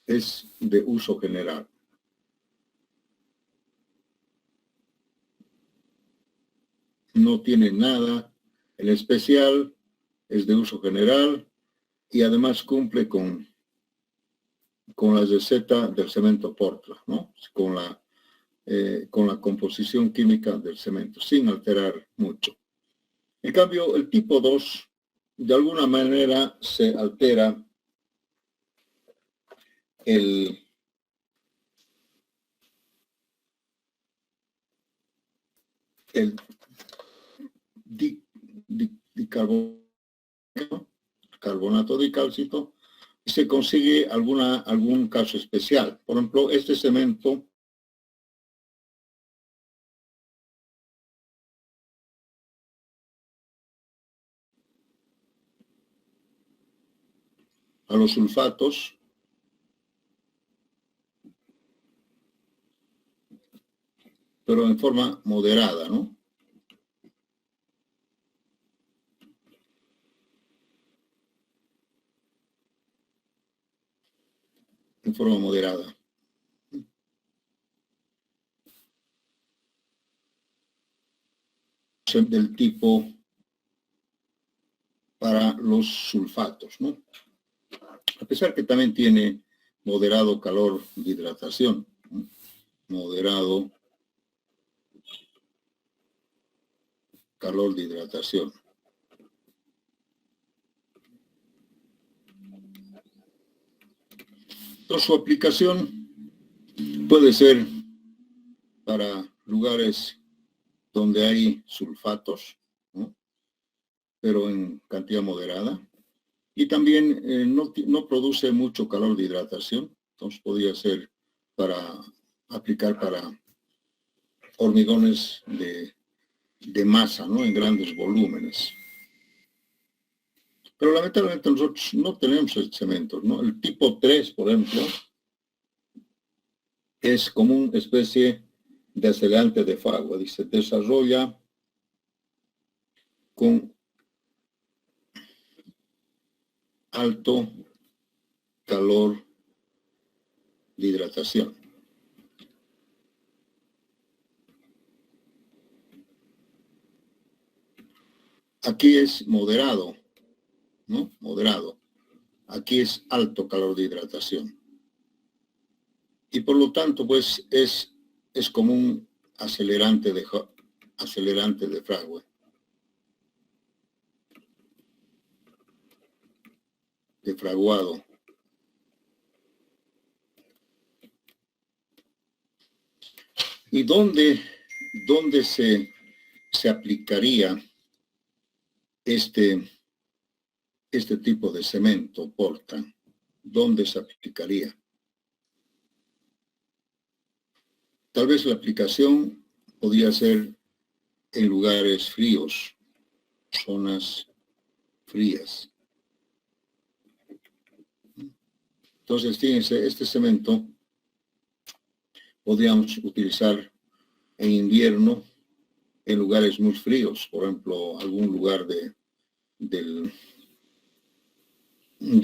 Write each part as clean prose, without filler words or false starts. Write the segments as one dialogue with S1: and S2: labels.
S1: es de uso general. No tiene nada en especial, es de uso general y además cumple con la receta del cemento Portland, ¿no? Con la composición química del cemento, sin alterar mucho. En cambio, el tipo 2, de alguna manera se altera el carbonato dicálcico, y se consigue algún caso especial. Por ejemplo, este cemento a los sulfatos pero en forma moderada, ¿no? En forma moderada. Del tipo para los sulfatos, ¿no? A pesar que también tiene moderado calor de hidratación, ¿no? Moderado calor de hidratación. Entonces, su aplicación puede ser para lugares donde hay sulfatos, ¿no? Pero en cantidad moderada. Y también no produce mucho calor de hidratación, entonces podría ser para aplicar para hormigones de masa, ¿no? En grandes volúmenes. Pero lamentablemente nosotros no tenemos cementos, ¿no? El tipo 3, por ejemplo, es como una especie de acelerante de Fragua. Dice, desarrolla con alto calor de hidratación. Aquí es moderado, ¿no? Moderado. Aquí es alto calor de hidratación. Y por lo tanto, pues, es como un acelerante de Fragua. De fraguado. ¿Y dónde se aplicaría este tipo de cemento Portland? ¿Dónde se aplicaría? Tal vez la aplicación podría ser en lugares fríos, zonas frías. Entonces, fíjense, este cemento podríamos utilizar en invierno en lugares muy fríos, por ejemplo, algún lugar de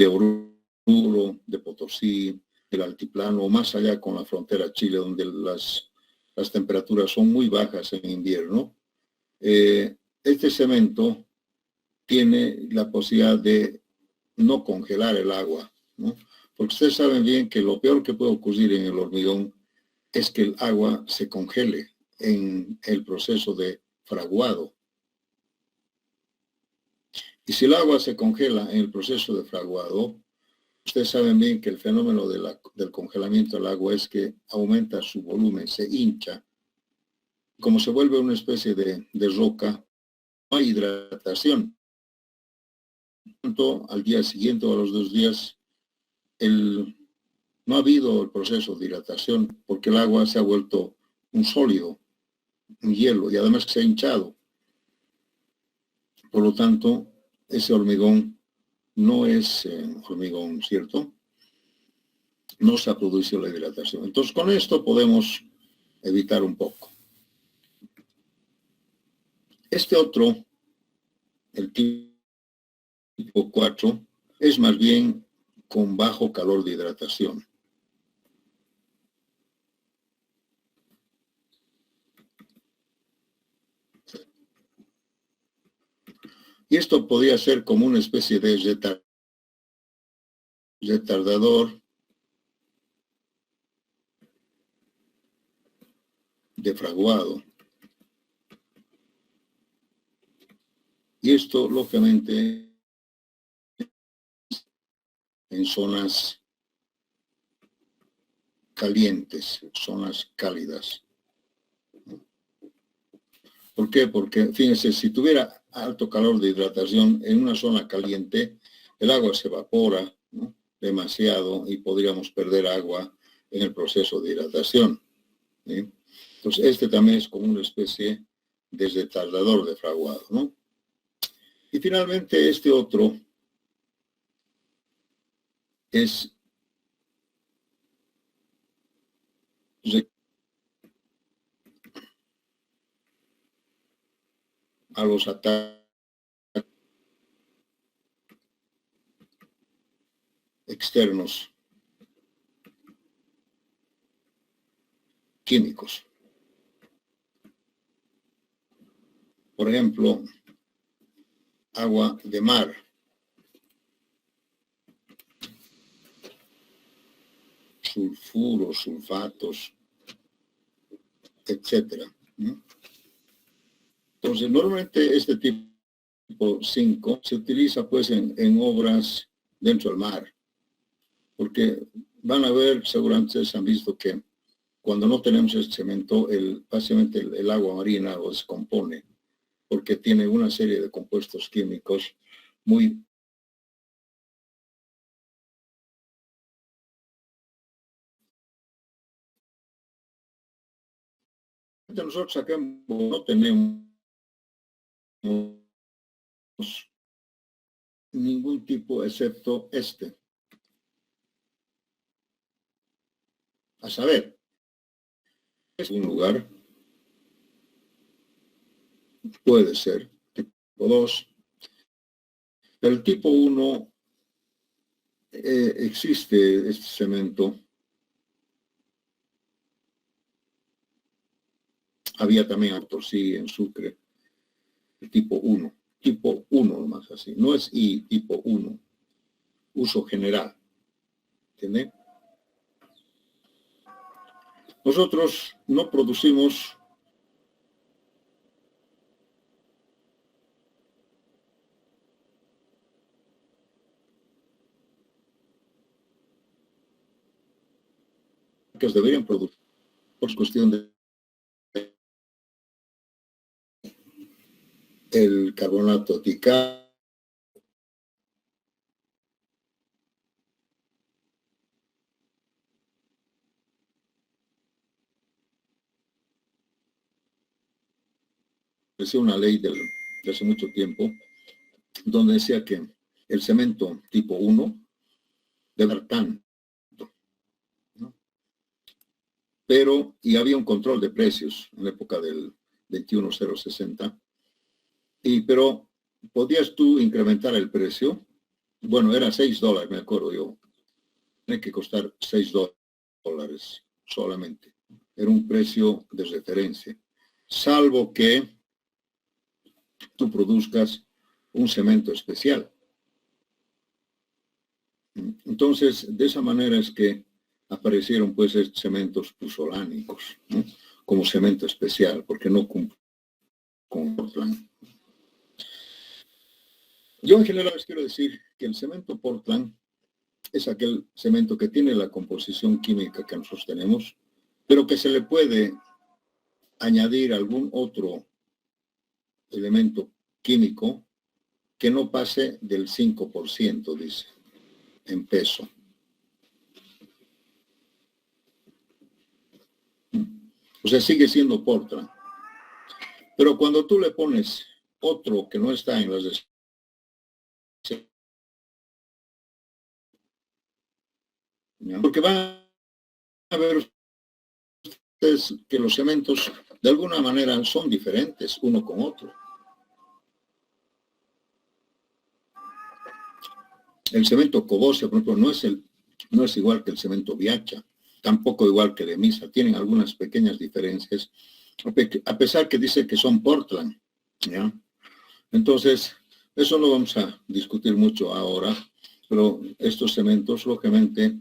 S1: Oruro, de Potosí, del altiplano, o más allá con la frontera Chile, donde las temperaturas son muy bajas en invierno. Este cemento tiene la posibilidad de no congelar el agua, ¿no? Porque ustedes saben bien que lo peor que puede ocurrir en el hormigón es que el agua se congele en el proceso de fraguado. Y si el agua se congela en el proceso de fraguado, ustedes saben bien que el fenómeno del congelamiento del agua es que aumenta su volumen, se hincha. Como se vuelve una especie de roca, no hay hidratación. Al día siguiente o a los 2 días, no ha habido el proceso de hidratación porque el agua se ha vuelto un sólido, un hielo, y además se ha hinchado. Por lo tanto, ese hormigón no es hormigón, ¿cierto? No se ha producido la hidratación. Entonces, con esto podemos evitar un poco. Este otro, el tipo 4, es más bien con bajo calor de hidratación. Y esto podría ser como una especie de retardador de fraguado. Y esto, lógicamente, en zonas calientes, zonas cálidas. ¿Por qué? Porque, fíjense, si tuviera alto calor de hidratación en una zona caliente, el agua se evapora, ¿no?, demasiado y podríamos perder agua en el proceso de hidratación, ¿sí? Entonces, este también es como una especie de retardador de fraguado, ¿no? Y finalmente, este otro es a los ataques externos químicos. Por ejemplo, agua de mar, sulfuros, sulfatos, etcétera. Entonces, normalmente este tipo 5 se utiliza pues en obras dentro del mar, porque van a ver, seguramente se han visto que cuando no tenemos este cemento, básicamente el agua marina lo descompone, porque tiene una serie de compuestos químicos muy nosotros acá no tenemos ningún tipo excepto este. A saber, es un lugar, puede ser tipo 2, pero el tipo 1 existe este cemento. Había también Autosí en Sucre, el tipo 1. Tipo 1 nomás así. No es I, tipo 1. Uso general. ¿Entienden? Nosotros no producimos que deberían producir por cuestión de el carbonato tica, es una ley de hace mucho tiempo, donde decía que el cemento tipo 1 debe dar tanto, ¿no? Pero, y había un control de precios en la época del 21060, pero podías tú incrementar el precio. Bueno, era $6, me acuerdo yo. Tiene que costar $6 solamente. Era un precio de referencia. Salvo que tú produzcas un cemento especial. Entonces, de esa manera es que aparecieron pues estos cementos puzolánicos, ¿no?, como cemento especial, porque no cumple con Portland. Yo en general les quiero decir que el cemento Portland es aquel cemento que tiene la composición química que nosotros tenemos, pero que se le puede añadir algún otro elemento químico que no pase del 5%, dice, en peso. O sea, sigue siendo Portland. Pero cuando tú le pones otro que no está en las descripciones, porque van a ver ustedes que los cementos de alguna manera son diferentes uno con otro. El cemento Cobosia, por ejemplo, no es igual que el cemento Viacha, tampoco igual que de Misa, tienen algunas pequeñas diferencias, a pesar que dice que son Portland, ¿ya? Entonces, Eso no vamos a discutir mucho ahora, pero estos cementos, lógicamente,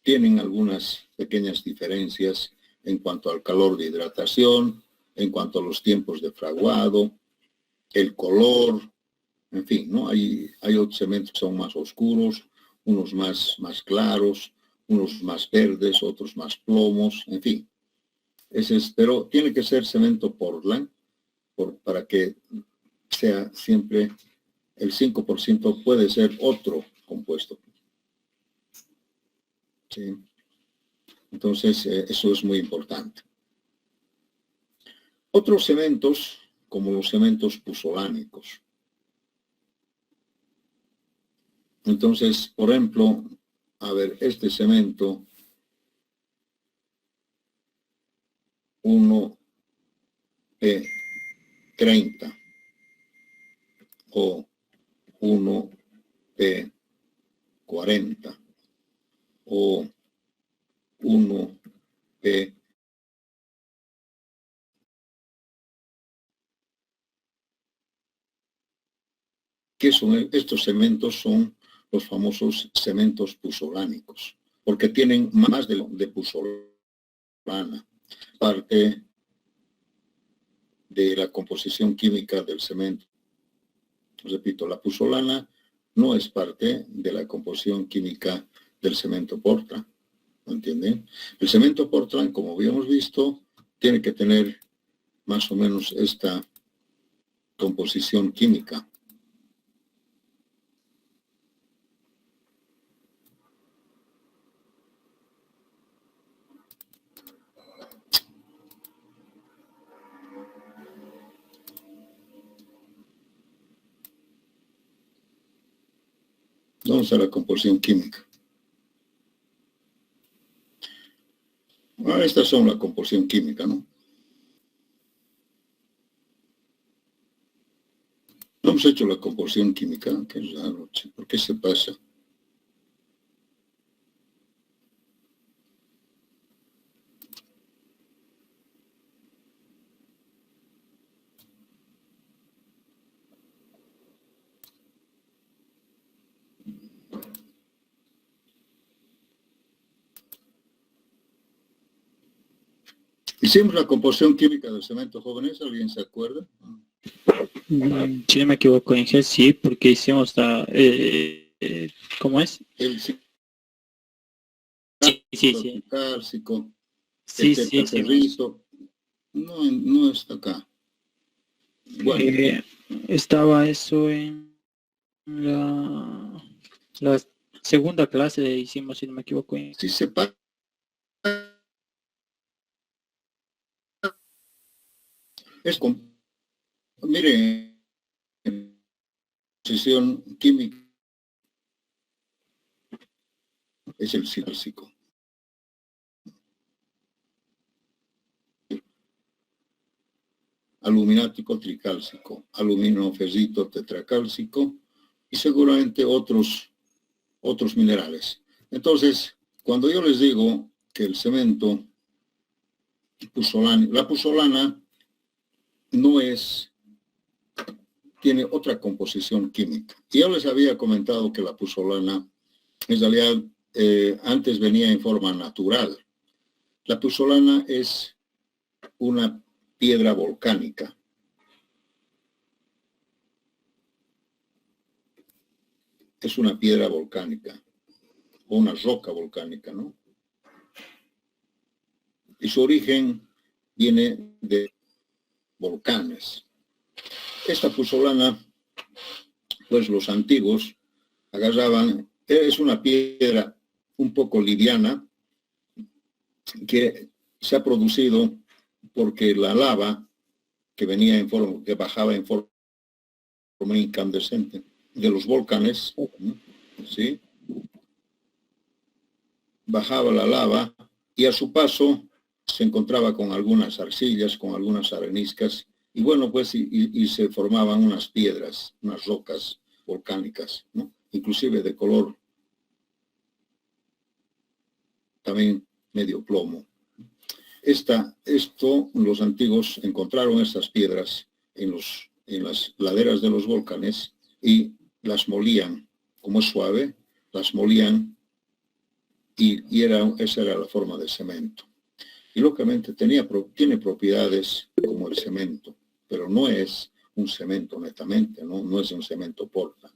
S1: tienen algunas pequeñas diferencias en cuanto al calor de hidratación, en cuanto a los tiempos de fraguado, el color, en fin, ¿no? Hay otros cementos que son más oscuros, unos más claros, unos más verdes, otros más plomos, en fin. Pero tiene que ser cemento Portland para que sea siempre el 5%, puede ser otro compuesto. ¿Sí? Entonces, eso es muy importante. Otros cementos, como los cementos puzolánicos. Entonces, por ejemplo, a ver, este cemento 1P30 o 1P40 o 1P. ¿Qué son estos cementos? Son los famosos cementos puzolánicos, porque tienen más de puzolana, parte de la composición química del cemento. Repito, la puzolana no es parte de la composición química del cemento Portland, ¿me entienden? El cemento Portland, como habíamos visto, tiene que tener más o menos esta composición química. Vamos a la composición química. Estas son la composición química, ¿no? No hemos hecho la composición química, qué raro, ¿por qué se pasa? Hicimos la composición química del cemento, jóvenes, ¿alguien se acuerda?
S2: Si no me equivoco, en G sí, porque hicimos la... ¿cómo es?
S1: El
S2: sí.
S1: cálcico,
S2: Sí,
S1: el tetraferrito, no está acá.
S2: Bueno. Estaba eso en la segunda clase, hicimos, si no me equivoco.
S1: Si se pasa, es con, miren, composición química es el cálcico. Aluminático tricálcico, aluminoferrito tetracálcico y seguramente otros minerales. Entonces, cuando yo les digo que el cemento puzolánico, la puzolana tiene otra composición química. Y yo les había comentado que la puzolana, en realidad, antes venía en forma natural. La puzolana es una piedra volcánica. Es una piedra volcánica, o una roca volcánica, ¿no? Y su origen viene de volcanes. Esta puzolana, pues los antiguos agarraban, es una piedra un poco liviana que se ha producido porque la lava que bajaba en forma incandescente de los volcanes, ¿sí? Bajaba la lava y a su paso se encontraba con algunas arcillas, con algunas areniscas, y bueno, pues y se formaban unas piedras, unas rocas volcánicas, ¿no? Inclusive de color también medio plomo. Los antiguos encontraron estas piedras en las laderas de los volcanes y las molían, como es suave, las molían y esa era la forma de cemento. Y lógicamente tiene propiedades como el cemento, pero no es un cemento netamente, no es un cemento Portland.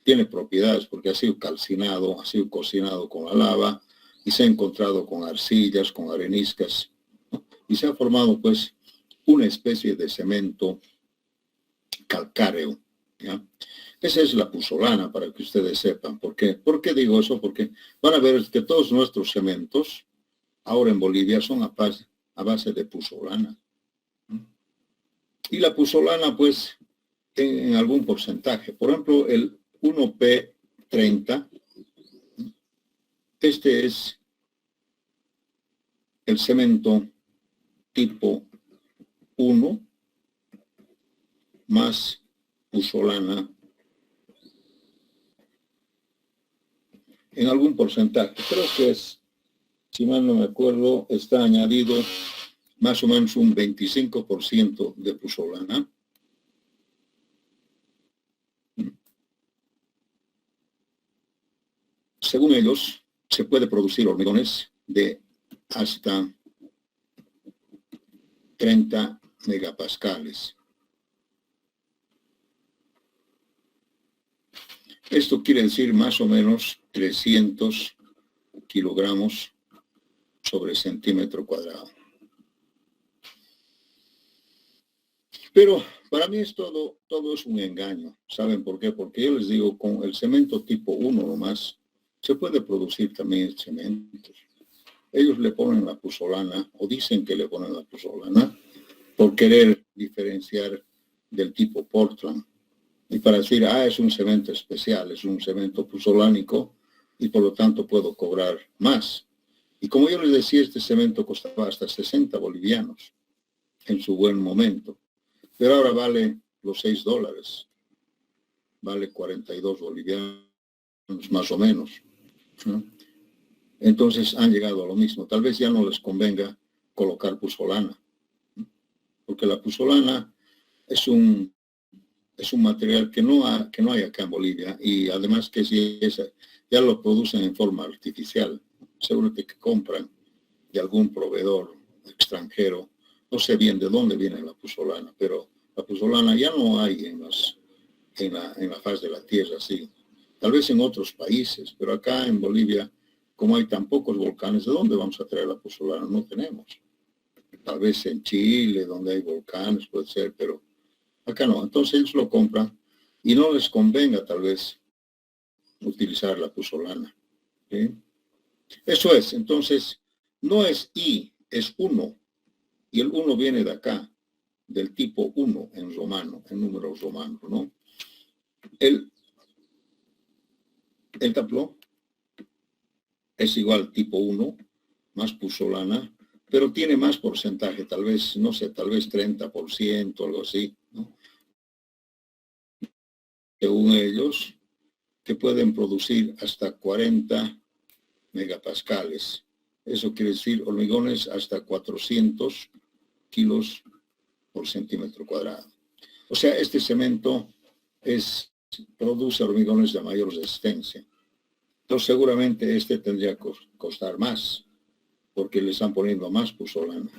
S1: Tiene propiedades porque ha sido calcinado, ha sido cocinado con la lava y se ha encontrado con arcillas, con areniscas, ¿no? Y se ha formado pues una especie de cemento calcáreo, ¿ya? Esa es la puzzolana, para que ustedes sepan. ¿Por qué? ¿Por qué digo eso? Porque van a ver que todos nuestros cementos ahora en Bolivia son a base de puzzolana. Y la puzzolana, pues, en algún porcentaje. Por ejemplo, el 1P30, este es el cemento tipo 1 más puzzolana en algún porcentaje. Creo que es, si mal no me acuerdo, está añadido más o menos un 25% de puzzolana. Según ellos, se puede producir hormigones de hasta 30 megapascales. Esto quiere decir más o menos 300 kilogramos sobre centímetro cuadrado. Pero para mí todo es un engaño. ¿Saben por qué? Porque yo les digo, con el cemento tipo 1 nomás, se puede producir también cementos. Ellos le ponen la puzzolana, o dicen que le ponen la puzzolana, por querer diferenciar del tipo Portland. Y para decir, es un cemento especial, es un cemento puzzolánico, y por lo tanto puedo cobrar más. Y como yo les decía, este cemento costaba hasta 60 bolivianos en su buen momento. Pero ahora vale los $6, vale 42 bolivianos más o menos, ¿no? Entonces han llegado a lo mismo. Tal vez ya no les convenga colocar puzzolana, ¿no? Porque la puzzolana es un material que no hay acá en Bolivia, y además que si ya lo producen en forma artificial. Seguramente que compran de algún proveedor extranjero. No sé bien de dónde viene la puzzolana, pero la puzzolana ya no hay en la faz de la tierra, sí. Tal vez en otros países, pero acá en Bolivia, como hay tan pocos volcanes, ¿de dónde vamos a traer la puzzolana? No tenemos. Tal vez en Chile, donde hay volcanes, puede ser, pero acá no. Entonces ellos lo compran y no les convenga tal vez utilizar la puzzolana, ¿sí? Eso es. Entonces, no es I, es 1. Y el 1 viene de acá, del tipo 1 en romano, en números romanos, ¿no? El tabló es igual tipo 1, más puzzolana, pero tiene más porcentaje, tal vez, no sé, tal vez 30%, algo así, ¿no? Según ellos, que pueden producir hasta 40 megapascales. Eso quiere decir hormigones hasta 400 kilos por centímetro cuadrado. O sea, este cemento produce hormigones de mayor resistencia. Entonces seguramente este tendría que costar más, porque le están poniendo más puzzolana.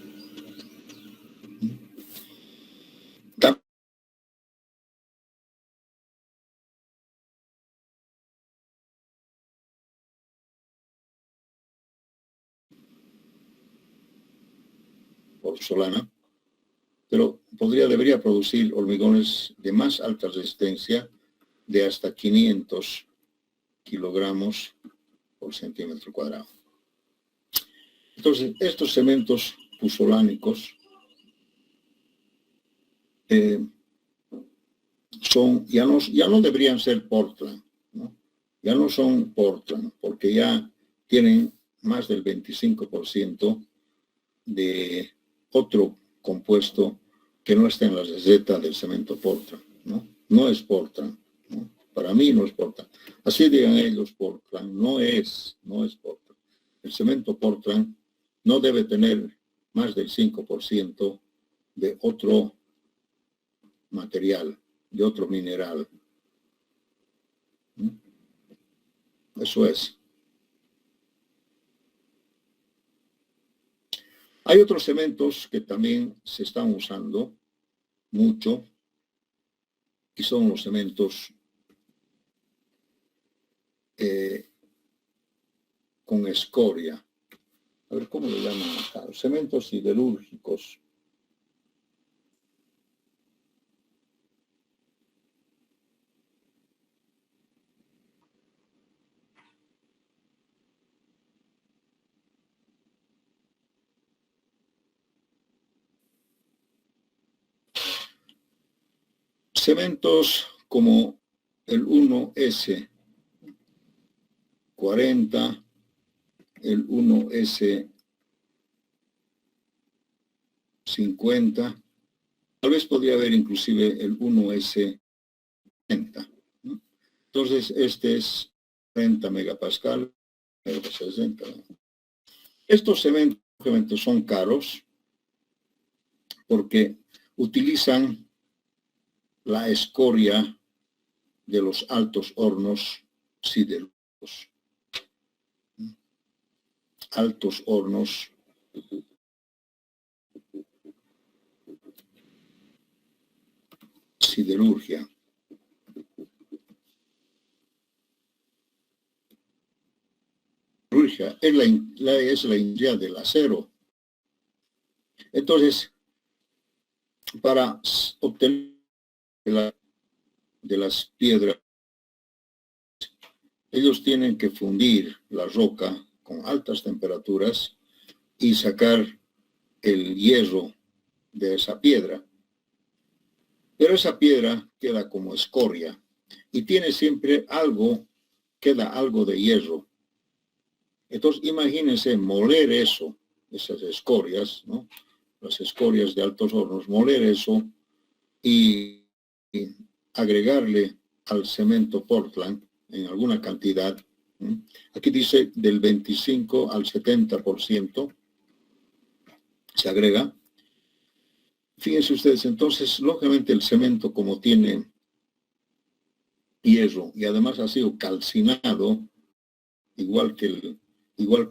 S1: Puzzolana, pero debería producir hormigones de más alta resistencia, de hasta 500 kilogramos por centímetro cuadrado. Entonces, estos cementos puzzolánicos ya no deberían ser Portland, ¿no? Ya no son Portland, porque ya tienen más del 25% de otro compuesto que no está en la receta del cemento Portland, ¿no? No es Portland, ¿no? Para mí no es Portland. Así digan ellos, Portland no es Portland. El cemento Portland no debe tener más del 5% de otro material, de otro mineral, Eso es. Hay otros cementos que también se están usando mucho y son los cementos con escoria. A ver, ¿cómo le llaman acá? Los cementos siderúrgicos. Cementos como el 1S40, el 1S50, tal vez podría haber inclusive el 1S60. Entonces, este es 30 megapascal, 60. Estos cementos son caros porque utilizan la escoria de los altos hornos siderúrgicos. Altos hornos siderurgia. Es la industria del acero. Entonces, para obtener de las piedras, ellos tienen que fundir la roca con altas temperaturas y sacar el hierro de esa piedra. Pero esa piedra queda como escoria y tiene siempre queda algo de hierro. Entonces, imagínense moler eso, esas escorias, ¿no? Las escorias de altos hornos, moler eso y agregarle al cemento Portland en alguna cantidad. Aquí dice del 25 al 70% se agrega. Fíjense ustedes, entonces, lógicamente el cemento, como tiene hierro y además ha sido calcinado, igual que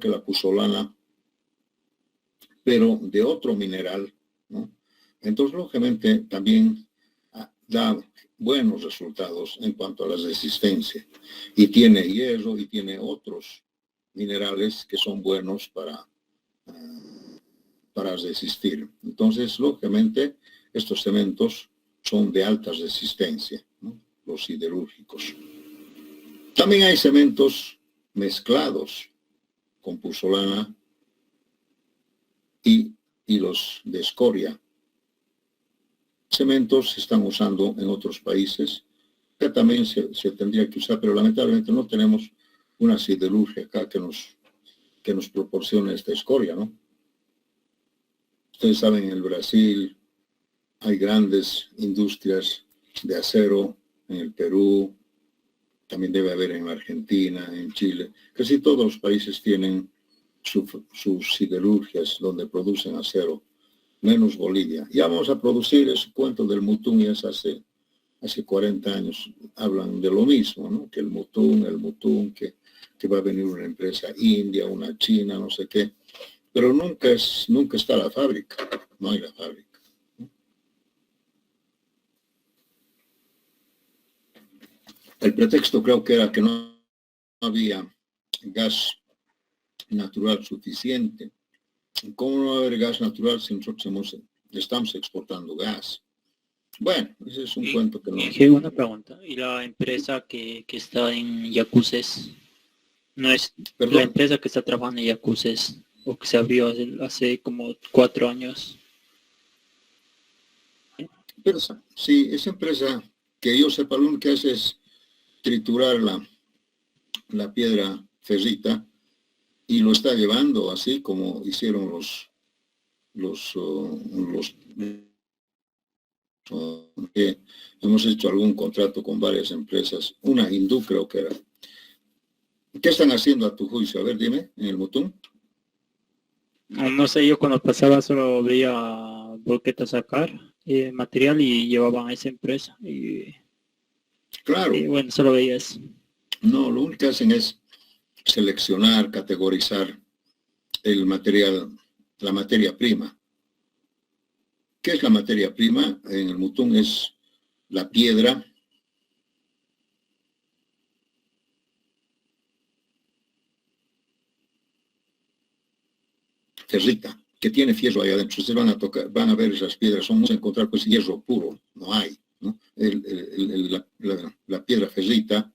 S1: la puzzolana, pero de otro mineral, ¿no? Entonces, lógicamente, también da buenos resultados en cuanto a la resistencia. Y tiene hierro y tiene otros minerales que son buenos para resistir. Entonces, lógicamente, estos cementos son de alta resistencia, ¿no? Los siderúrgicos. También hay cementos mezclados con puzzolana y los de escoria. Cementos se están usando en otros países, que también se tendría que usar, pero lamentablemente no tenemos una siderurgia acá que nos proporcione esta escoria, ¿no? Ustedes saben, en el Brasil hay grandes industrias de acero, en el Perú, también debe haber en Argentina, en Chile. Casi todos los países tienen sus siderurgias donde producen acero, menos Bolivia. Ya vamos a producir ese cuento del Mutum, y es hace 40 años. Hablan de lo mismo, ¿no? Que el Mutum, que va a venir una empresa india, una china, no sé qué. Pero nunca está la fábrica, no hay la fábrica. El pretexto creo que era que no había gas natural suficiente. ¿Cómo no va a haber gas natural si nosotros estamos exportando gas? Bueno, ese es un cuento que no...
S2: Tengo una pregunta. ¿Y la empresa que está en Yacuces? ¿No es
S1: ¿Perdón?
S2: La empresa que está trabajando en Yacuces o que se abrió hace como 4 años?
S1: Pero sí, esa empresa, que yo sepa, lo único que hace es triturar la piedra ferrita y lo está llevando así como hicieron hemos hecho algún contrato con varias empresas, una hindú creo que era. ¿Qué están haciendo a tu juicio? A ver, dime, en el Mutum.
S2: No sé, yo cuando pasaba solo veía volquetas sacar material y llevaban a esa empresa.
S1: Claro.
S2: Y bueno, solo veía eso.
S1: No, lo único que hacen es seleccionar, categorizar el material, la materia prima. ¿Qué es la materia prima? En el Mutún es la piedra ferrita, que tiene fierro ahí adentro. Ustedes van a ver esas piedras, vamos a encontrar pues hierro puro, no hay, ¿no? La piedra ferrita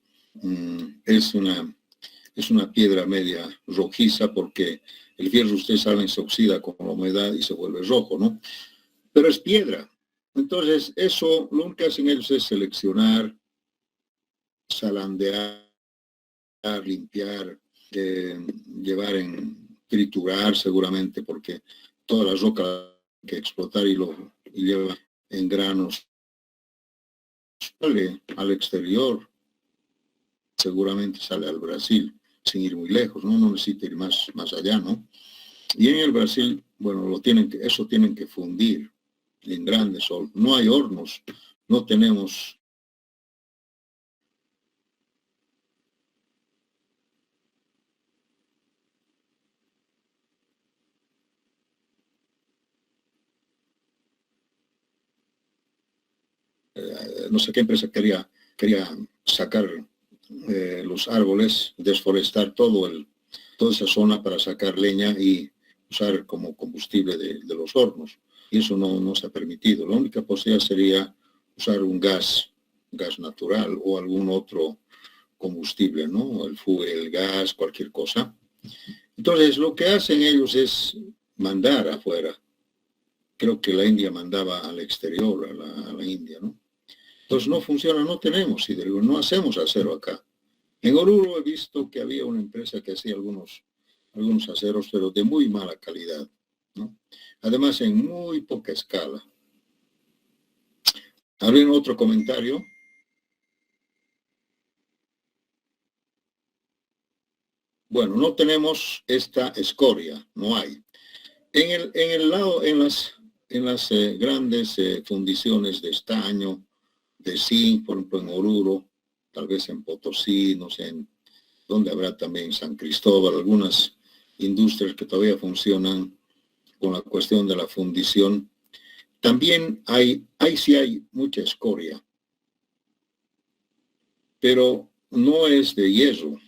S1: es una piedra media rojiza porque el fierro, ustedes saben, se oxida con la humedad y se vuelve rojo, ¿no? Pero es piedra. Entonces, eso, lo único que hacen ellos es seleccionar, salandear, limpiar, llevar triturar seguramente, porque toda la roca hay que explotar y lleva en granos. Sale al exterior, seguramente sale al Brasil, sin ir muy lejos, ¿no? No necesita ir más allá, ¿no? Y en el Brasil, bueno, eso tienen que fundir en grandes sol. No hay hornos, no tenemos no sé qué empresa quería sacar los árboles, desforestar toda esa zona para sacar leña y usar como combustible de los hornos. Y eso no se ha permitido. La única posibilidad sería usar un gas natural o algún otro combustible, ¿no? El fuel, el gas, cualquier cosa. Entonces, lo que hacen ellos es mandar afuera. Creo que la India mandaba al exterior, a la India, ¿no? Entonces no funciona, no tenemos hidrógeno, no hacemos acero acá. En Oruro he visto que había una empresa que hacía algunos aceros, pero de muy mala calidad, ¿no? Además, en muy poca escala. ¿Alguien otro comentario? Bueno, no tenemos esta escoria, no hay. En el lado, en las grandes fundiciones de estaño, de zinc, por ejemplo en Oruro, tal vez en Potosí, no sé, donde habrá también San Cristóbal, algunas industrias que todavía funcionan con la cuestión de la fundición. También sí hay mucha escoria, pero no es de hierro.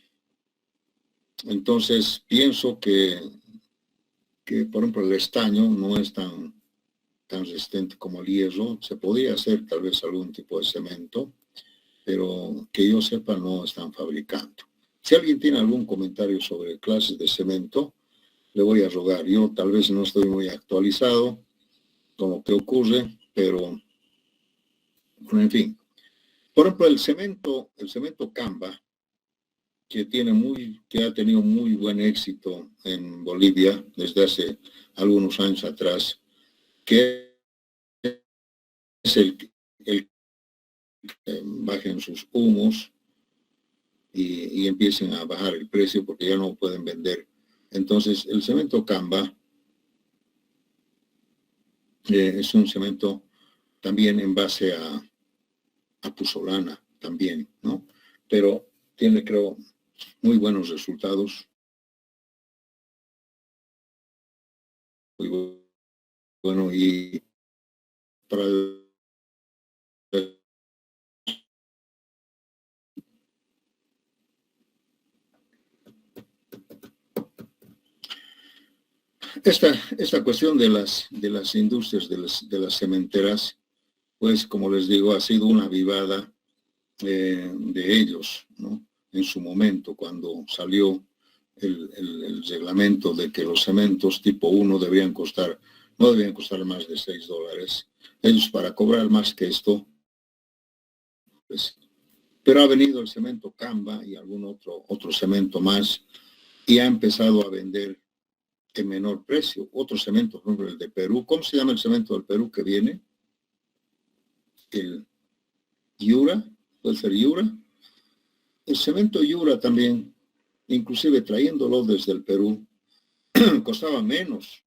S1: Entonces pienso que por ejemplo el estaño no es tan resistente como el hierro. Se podría hacer tal vez algún tipo de cemento, pero que yo sepa no están fabricando. Si alguien tiene algún comentario sobre clases de cemento, le voy a rogar. Yo tal vez no estoy muy actualizado con lo que ocurre, pero en fin. Por ejemplo, el cemento Camba, que ha tenido muy buen éxito en Bolivia desde hace algunos años atrás, que es el que bajen sus humos y empiecen a bajar el precio porque ya no pueden vender. Entonces, el cemento Camba es un cemento también en base a puzzolana también, ¿no? Pero tiene, creo, muy buenos resultados. Muy bueno, y para esta cuestión de las industrias, de las cementeras, pues como les digo, ha sido una avivada de ellos, ¿no? En su momento, cuando salió el reglamento de que los cementos tipo 1 no debían costar más de $6. Ellos, para cobrar más que esto, pues, pero ha venido el cemento Camba y algún otro cemento más y ha empezado a vender en menor precio. Otro cemento, por ejemplo, el de Perú. ¿Cómo se llama el cemento del Perú que viene? El Yura, puede ser Yura. El cemento Yura también, inclusive trayéndolo desde el Perú, costaba menos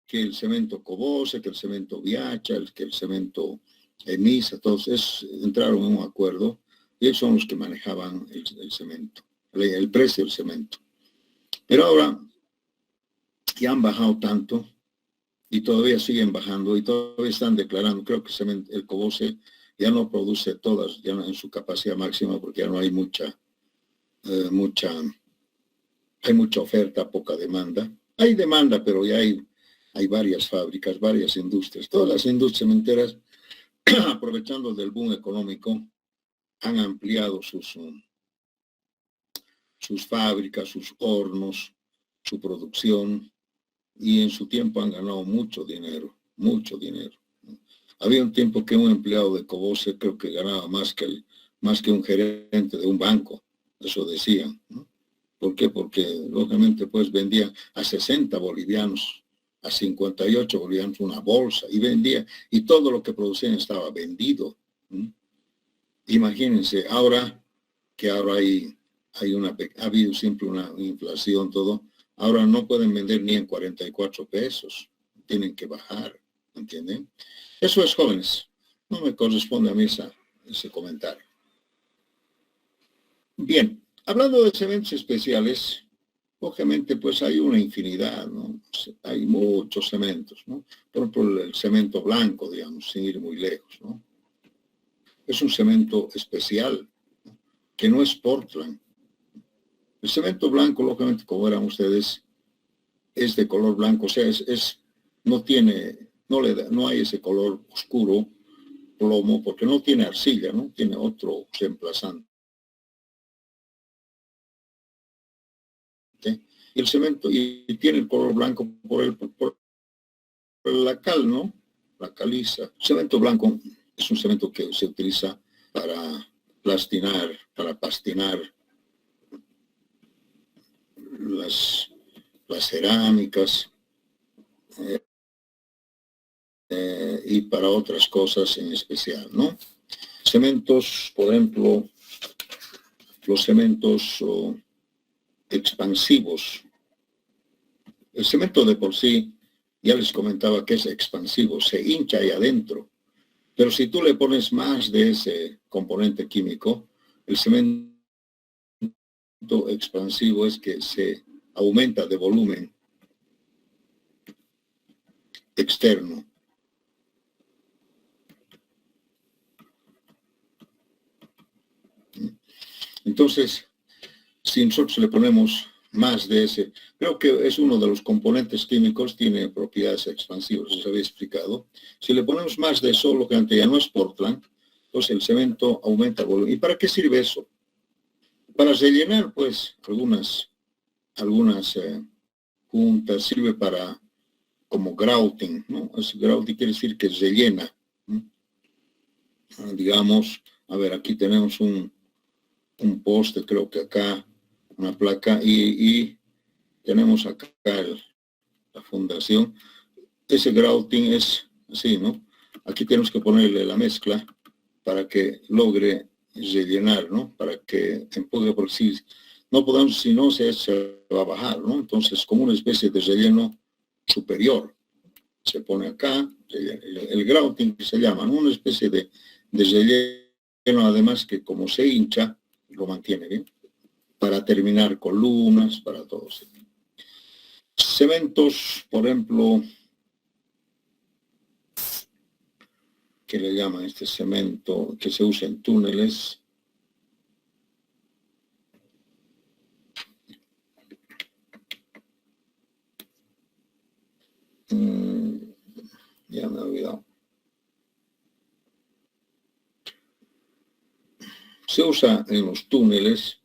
S1: que el cemento Cobose, que el cemento Viacha, que el cemento Emisa. Todos entraron en un acuerdo y ellos son los que manejaban el cemento. el precio del cemento. Pero ahora ya han bajado tanto y todavía siguen bajando y todavía están declarando, creo que el Cobose ya no produce todas, ya no en su capacidad máxima porque ya no hay hay mucha oferta, poca demanda. Hay demanda, pero ya hay varias fábricas, varias industrias. Todas las industrias cementeras, aprovechando del boom económico, han ampliado sus fábricas, sus hornos, su producción, y en su tiempo han ganado mucho dinero, mucho dinero. Había un tiempo que un empleado de Cobose creo que ganaba más que un gerente de un banco, eso decían, ¿no? ¿Por qué? Porque lógicamente pues vendían a 60 bolivianos, a 58 bolivianos una bolsa, y vendía, y todo lo que producían estaba vendido, ¿no? Imagínense, ahora ha habido siempre una inflación, todo, ahora no pueden vender ni en 44 pesos, tienen que bajar, ¿entienden? Eso es, jóvenes, no me corresponde a mí ese comentario. Bien, hablando de cementos especiales, obviamente pues hay una infinidad, ¿no? Hay muchos cementos, ¿no? Por ejemplo, el cemento blanco, digamos, sin ir muy lejos, ¿no? Es un cemento especial, ¿no? Que no es Portland. El cemento blanco, lógicamente, como verán ustedes, es de color blanco, o sea, no hay ese color oscuro, plomo, porque no tiene arcilla, ¿no? Tiene otro reemplazante. Y el cemento, y tiene el color blanco por la cal, ¿no? La caliza. El cemento blanco es un cemento que se utiliza para pastinar las cerámicas y para otras cosas en especial, ¿no? Cementos, por ejemplo, los cementos expansivos. El cemento de por sí, ya les comentaba que es expansivo, se hincha ahí adentro. Pero si tú le pones más de ese componente químico, el cemento expansivo es que se aumenta de volumen externo. Entonces, si nosotros le ponemos más de ese, creo que es uno de los componentes químicos, tiene propiedades expansivas, les había explicado. Si le ponemos más de eso, lo que antes ya no es Portland, entonces el cemento aumenta el volumen. ¿Y para qué sirve eso? Para rellenar, pues, algunas juntas, sirve para como grouting, ¿no? Grouting quiere decir que rellena, ¿no? Digamos, a ver, aquí tenemos un poste, creo que acá, una placa, y tenemos acá la fundación. Ese grouting es así, ¿no? Aquí tenemos que ponerle la mezcla para que logre rellenar, ¿no? Para que empuje, porque si no podemos, si no se va a bajar, ¿no? Entonces, como una especie de relleno superior. Se pone acá, el grouting que se llama, ¿no? Una especie de relleno, además que como se hincha, lo mantiene bien, para terminar columnas, para todo eso. Cementos, por ejemplo, que le llaman este cemento que se usa en túneles. Ya me he olvidado. Se usa en los túneles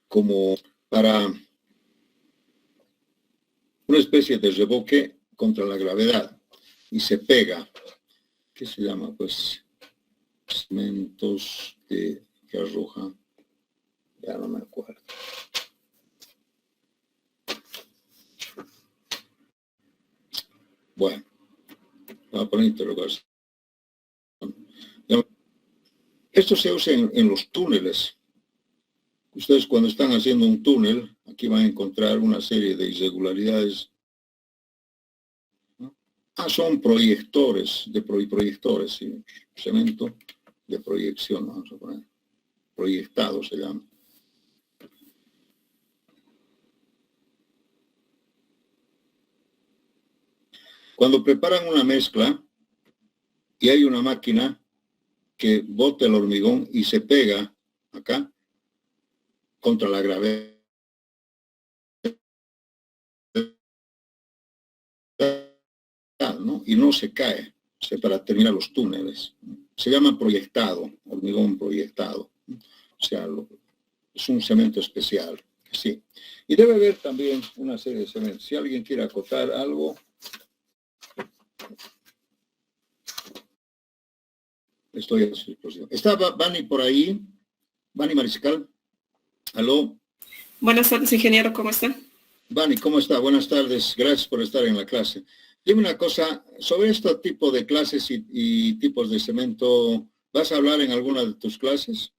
S1: como para una especie de reboque contra la gravedad y se pega. ¿Qué se llama? Pues cementos que arrojan. Ya no me acuerdo. Bueno, voy a poner interrogación. Esto se usa en los túneles. Ustedes cuando están haciendo un túnel, aquí van a encontrar una serie de irregularidades. Son proyectores, proyectores, sí, cemento de proyección, vamos a poner. proyectado se llama. Cuando preparan una mezcla y hay una máquina que bota el hormigón y se pega acá contra la gravedad, ¿no? Y no se cae, para terminar los túneles. Se llama proyectado, hormigón proyectado. O sea, es un cemento especial, sí. Y debe haber también una serie de cementos. Si alguien quiere acotar algo, estoy a su disposición. ¿Está Vani por ahí? Vani Mariscal. ¿Aló?
S3: Buenas tardes, ingeniero, ¿cómo está?
S1: Vani, ¿cómo está? Buenas tardes, gracias por estar en la clase. Dime una cosa, sobre este tipo de clases y tipos de cemento, ¿vas a hablar en alguna de tus clases?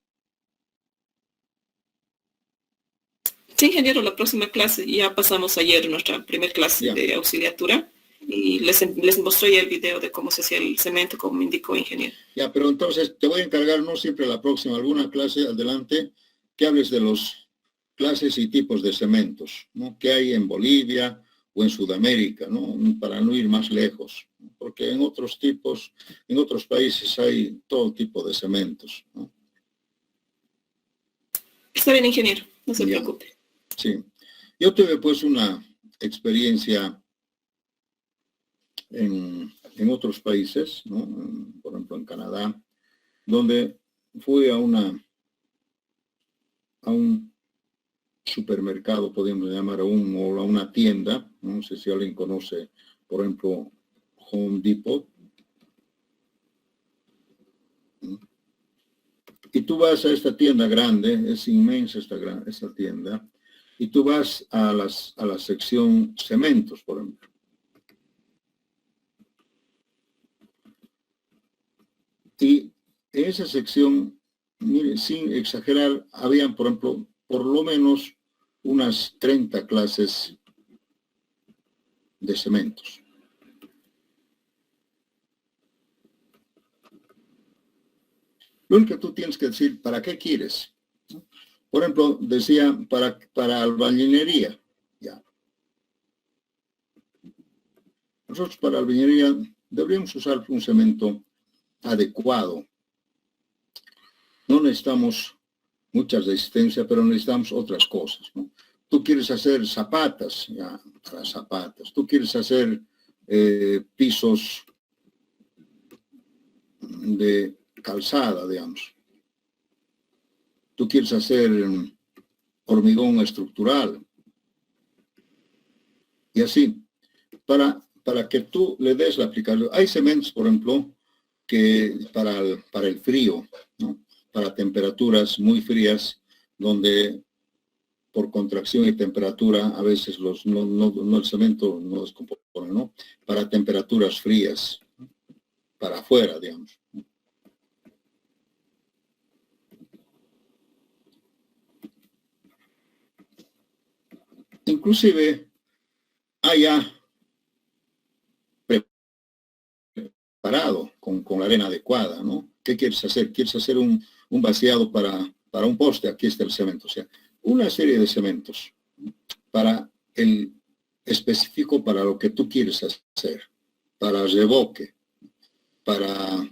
S3: Sí, ingeniero, la próxima clase, ya pasamos ayer nuestra primera clase de auxiliatura y les mostré el video de cómo se hacía el cemento, como me indicó ingeniero.
S1: Ya, pero entonces te voy a encargar, no siempre la próxima, alguna clase adelante, que hables de los clases y tipos de cementos, ¿no? Que hay en Bolivia o en Sudamérica, ¿no? Para no ir más lejos, ¿no? Porque en otros tipos, en otros países hay todo tipo de cementos, ¿no?
S3: Está bien, ingeniero, no se preocupe.
S1: Sí, yo tuve pues una experiencia en otros países, ¿no? Por ejemplo en Canadá, donde fui a un supermercado, podemos llamar, o a una tienda, no sé si alguien conoce, por ejemplo, Home Depot. Y tú vas a esta tienda grande, es inmensa esta tienda, y tú vas a la sección cementos, por ejemplo. Y en esa sección, mire, sin exagerar, habían, por ejemplo, por lo menos unas 30 clases de cementos. Lo único que tú tienes que decir, ¿para qué quieres? Por ejemplo, decía, para albañilería. Ya. Nosotros para albañilería deberíamos usar un cemento adecuado. No necesitamos mucha resistencia, pero necesitamos otras cosas, ¿no? Tú quieres hacer zapatas, ya, para zapatas. Tú quieres hacer pisos de calzada, digamos. Tú quieres hacer hormigón estructural. Y así, para que tú le des la aplicación. Hay cementos, por ejemplo, que para el frío, ¿no? Para temperaturas muy frías, donde por contracción y temperatura a veces el cemento no descompone, ¿no? Para temperaturas frías, para afuera, digamos. Inclusive haya preparado con la arena adecuada, ¿no? ¿Qué quieres hacer? ¿Quieres hacer un vaciado para un poste? Aquí está el cemento. O sea, una serie de cementos para el específico para lo que tú quieres hacer, para revoque, para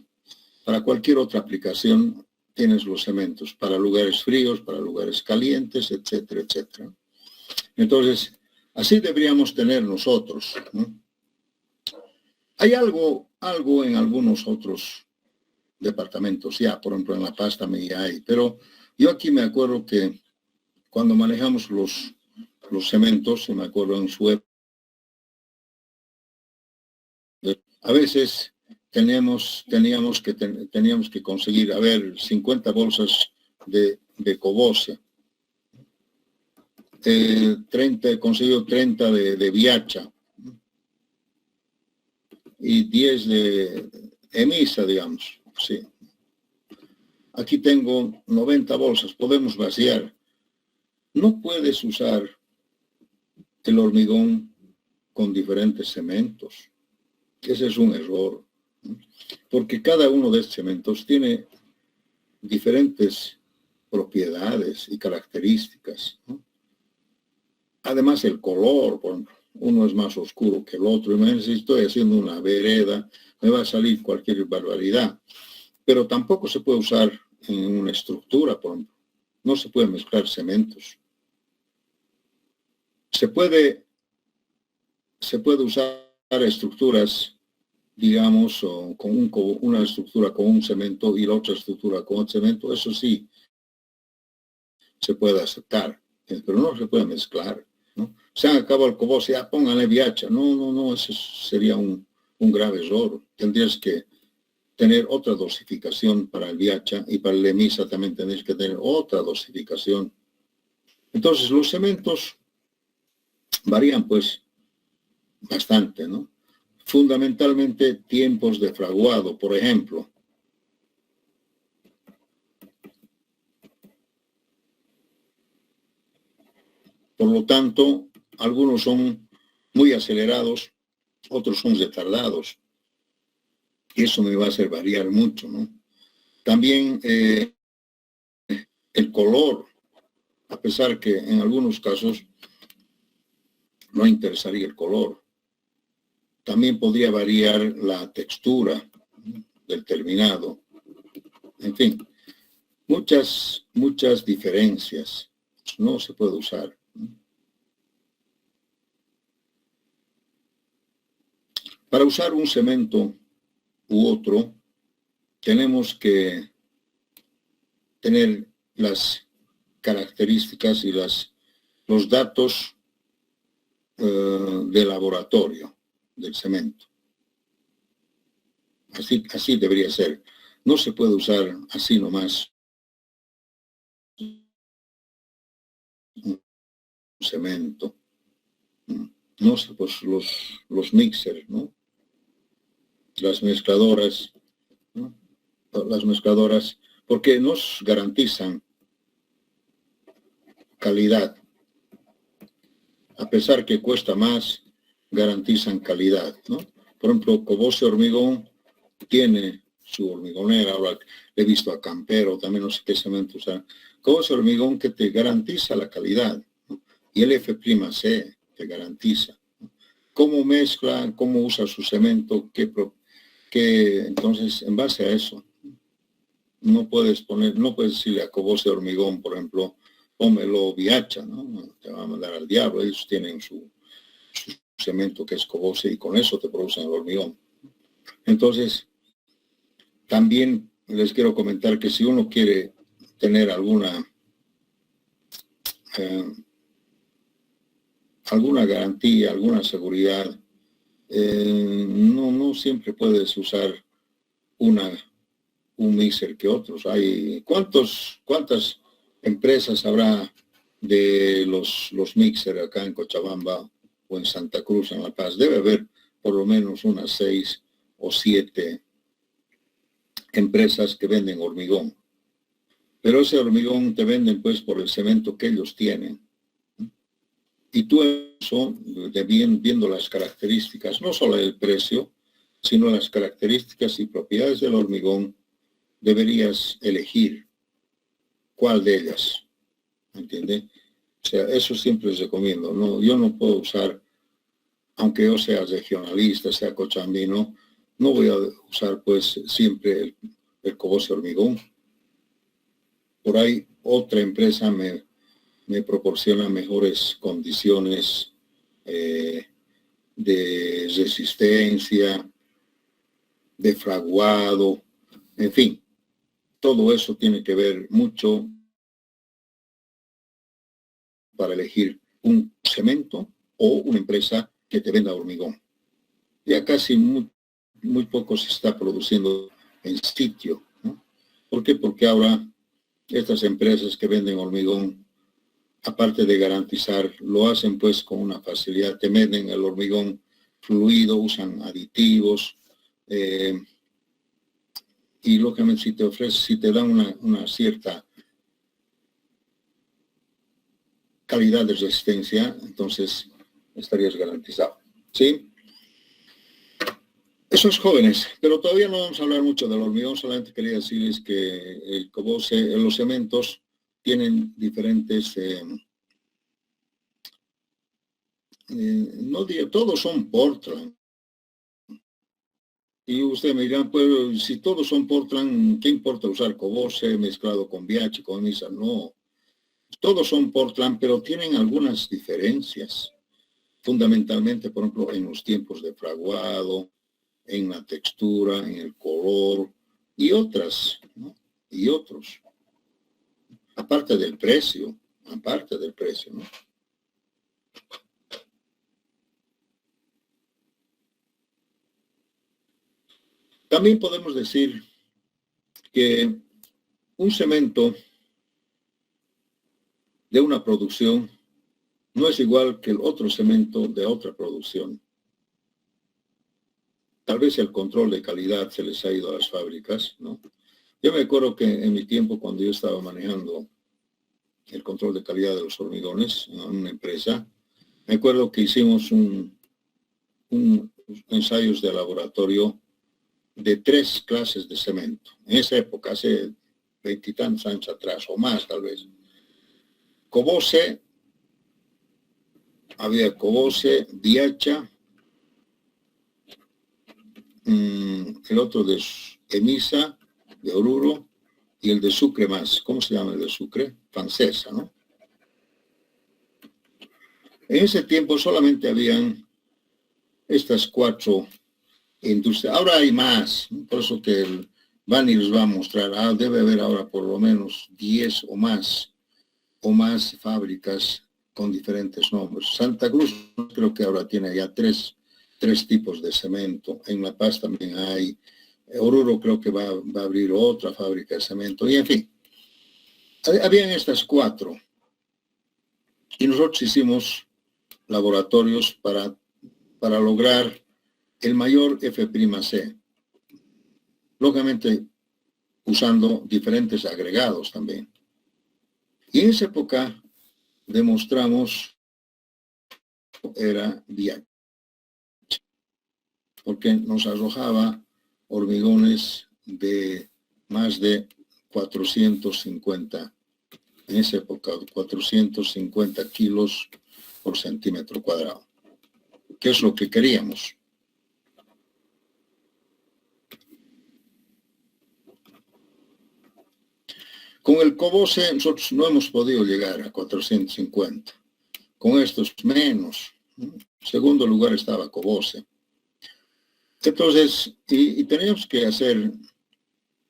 S1: cualquier otra aplicación tienes los cementos, para lugares fríos, para lugares calientes, etcétera, etcétera. Entonces, así deberíamos tener nosotros, ¿no? Hay algo en algunos otros departamentos, ya, por ejemplo, en La Paz también ya hay, pero yo aquí me acuerdo que cuando manejamos los cementos, me acuerdo en su época, a veces teníamos que conseguir, 50 bolsas de cobosa, 30, conseguido 30 de viacha y 10 de emisa, digamos, sí. Aquí tengo 90 bolsas, podemos vaciar. No puedes usar el hormigón con diferentes cementos. Ese es un error, ¿no? Porque cada uno de estos cementos tiene diferentes propiedades y características, ¿no? Además el color, por ejemplo, uno es más oscuro que el otro. Imagínense, si estoy haciendo una vereda, me va a salir cualquier barbaridad. Pero tampoco se puede usar en una estructura, por ejemplo. No se puede mezclar cementos. Se puede usar estructuras, digamos, o con una estructura con un cemento y la otra estructura con otro cemento. Eso sí se puede aceptar, pero no se puede mezclar, ¿no? Se han acabado el coboce, ya pónganle viacha. No, eso sería un grave error. Tendrías que tener otra dosificación para el viacha, y para el lemisa también tendrías que tener otra dosificación. Entonces los cementos varían pues bastante, ¿no? Fundamentalmente tiempos de fraguado, por ejemplo. Por lo tanto, algunos son muy acelerados, otros son retardados. Y eso me va a hacer variar mucho, ¿no? También el color, a pesar que en algunos casos no interesaría el color. También podría variar la textura del terminado. En fin, muchas diferencias. No se puede usar. Para usar un cemento u otro, tenemos que tener las características y los datos de laboratorio del cemento. Así debería ser. No se puede usar así nomás un cemento. No sé, pues los mixers, ¿no? Las mezcladoras, ¿no? Las mezcladoras, porque nos garantizan calidad. A pesar que cuesta más, garantizan calidad, ¿no? Por ejemplo, Coboce Hormigón tiene su hormigonera. Ahora he visto a Campero, también no sé qué cemento usar. Coboce Hormigón que te garantiza la calidad, ¿no? Y el F''C te garantiza, ¿no? Cómo mezcla, cómo usa su cemento, entonces, en base a eso, no puedes decirle a Coboce Hormigón, por ejemplo, pómelo viacha, ¿no? Te va a mandar al diablo. Ellos tienen su cemento que es Coboce y con eso te producen el hormigón. Entonces, también les quiero comentar que si uno quiere tener alguna garantía, alguna seguridad, no siempre puedes usar un mixer que otros. ¿Cuántas empresas habrá de los mixer acá en Cochabamba o en Santa Cruz, en La Paz? Debe haber por lo menos unas 6 o 7 empresas que venden hormigón. Pero ese hormigón te venden pues por el cemento que ellos tienen. Y tú eso, viendo las características, no solo el precio, sino las características y propiedades del hormigón, deberías elegir cuál de ellas. ¿Entiendes? O sea, eso siempre les recomiendo. No, yo no puedo usar, aunque yo sea regionalista, sea cochambino, no voy a usar pues siempre el Coboce Hormigón. Por ahí otra empresa me proporciona mejores condiciones de resistencia, de fraguado, en fin, todo eso tiene que ver mucho para elegir un cemento o una empresa que te venda hormigón. Ya casi muy poco se está produciendo en sitio, ¿no? ¿Por qué? Porque ahora estas empresas que venden hormigón, aparte de garantizar, lo hacen pues con una facilidad. Te venden el hormigón fluido, usan aditivos, y lógicamente si te dan una cierta calidad de resistencia, entonces estarías garantizado, ¿sí? Eso es jóvenes, pero todavía no vamos a hablar mucho del hormigón. Solamente quería decirles que el Coboce, los cementos tienen diferentes, todos son Portland. Y usted me dirá, pues si todos son Portland, ¿qué importa usar Cobose mezclado con VIH, con EMISA? No, todos son Portland, pero tienen algunas diferencias. Fundamentalmente, por ejemplo, en los tiempos de fraguado, en la textura, en el color y otras, ¿no? Y otros. Aparte del precio, ¿no? También podemos decir que un cemento de una producción no es igual que el otro cemento de otra producción. Tal vez el control de calidad se les ha ido a las fábricas, ¿no? Yo me acuerdo que en mi tiempo, cuando yo estaba manejando el control de calidad de los hormigones en una empresa, me acuerdo que hicimos un ensayos de laboratorio de 3 clases de cemento. En esa época, hace 20 y tantos años atrás, o más tal vez. Cobose, había Cobose, Viacha, el otro de EMISA, de Oruro, y el de Sucre más. ¿Cómo se llama el de Sucre? Francesa, ¿no? En ese tiempo solamente habían estas 4 industrias. Ahora hay más, ¿no? Por eso que Bani les va a mostrar, debe haber ahora por lo menos 10 o más fábricas con diferentes nombres. Santa Cruz creo que ahora tiene ya 3 tipos de cemento. En La Paz también hay. Oruro creo que va a abrir otra fábrica de cemento. Y en fin, habían estas 4. Y nosotros hicimos laboratorios para lograr el mayor F'C. Lógicamente, usando diferentes agregados también. Y en esa época demostramos era VIH, porque nos arrojaba hormigones de más de 450, en esa época, 450 kilos por centímetro cuadrado, que es lo que queríamos. Con el Cobose nosotros no hemos podido llegar a 450. Con estos menos. En segundo lugar estaba Cobose. Entonces, y teníamos que hacer,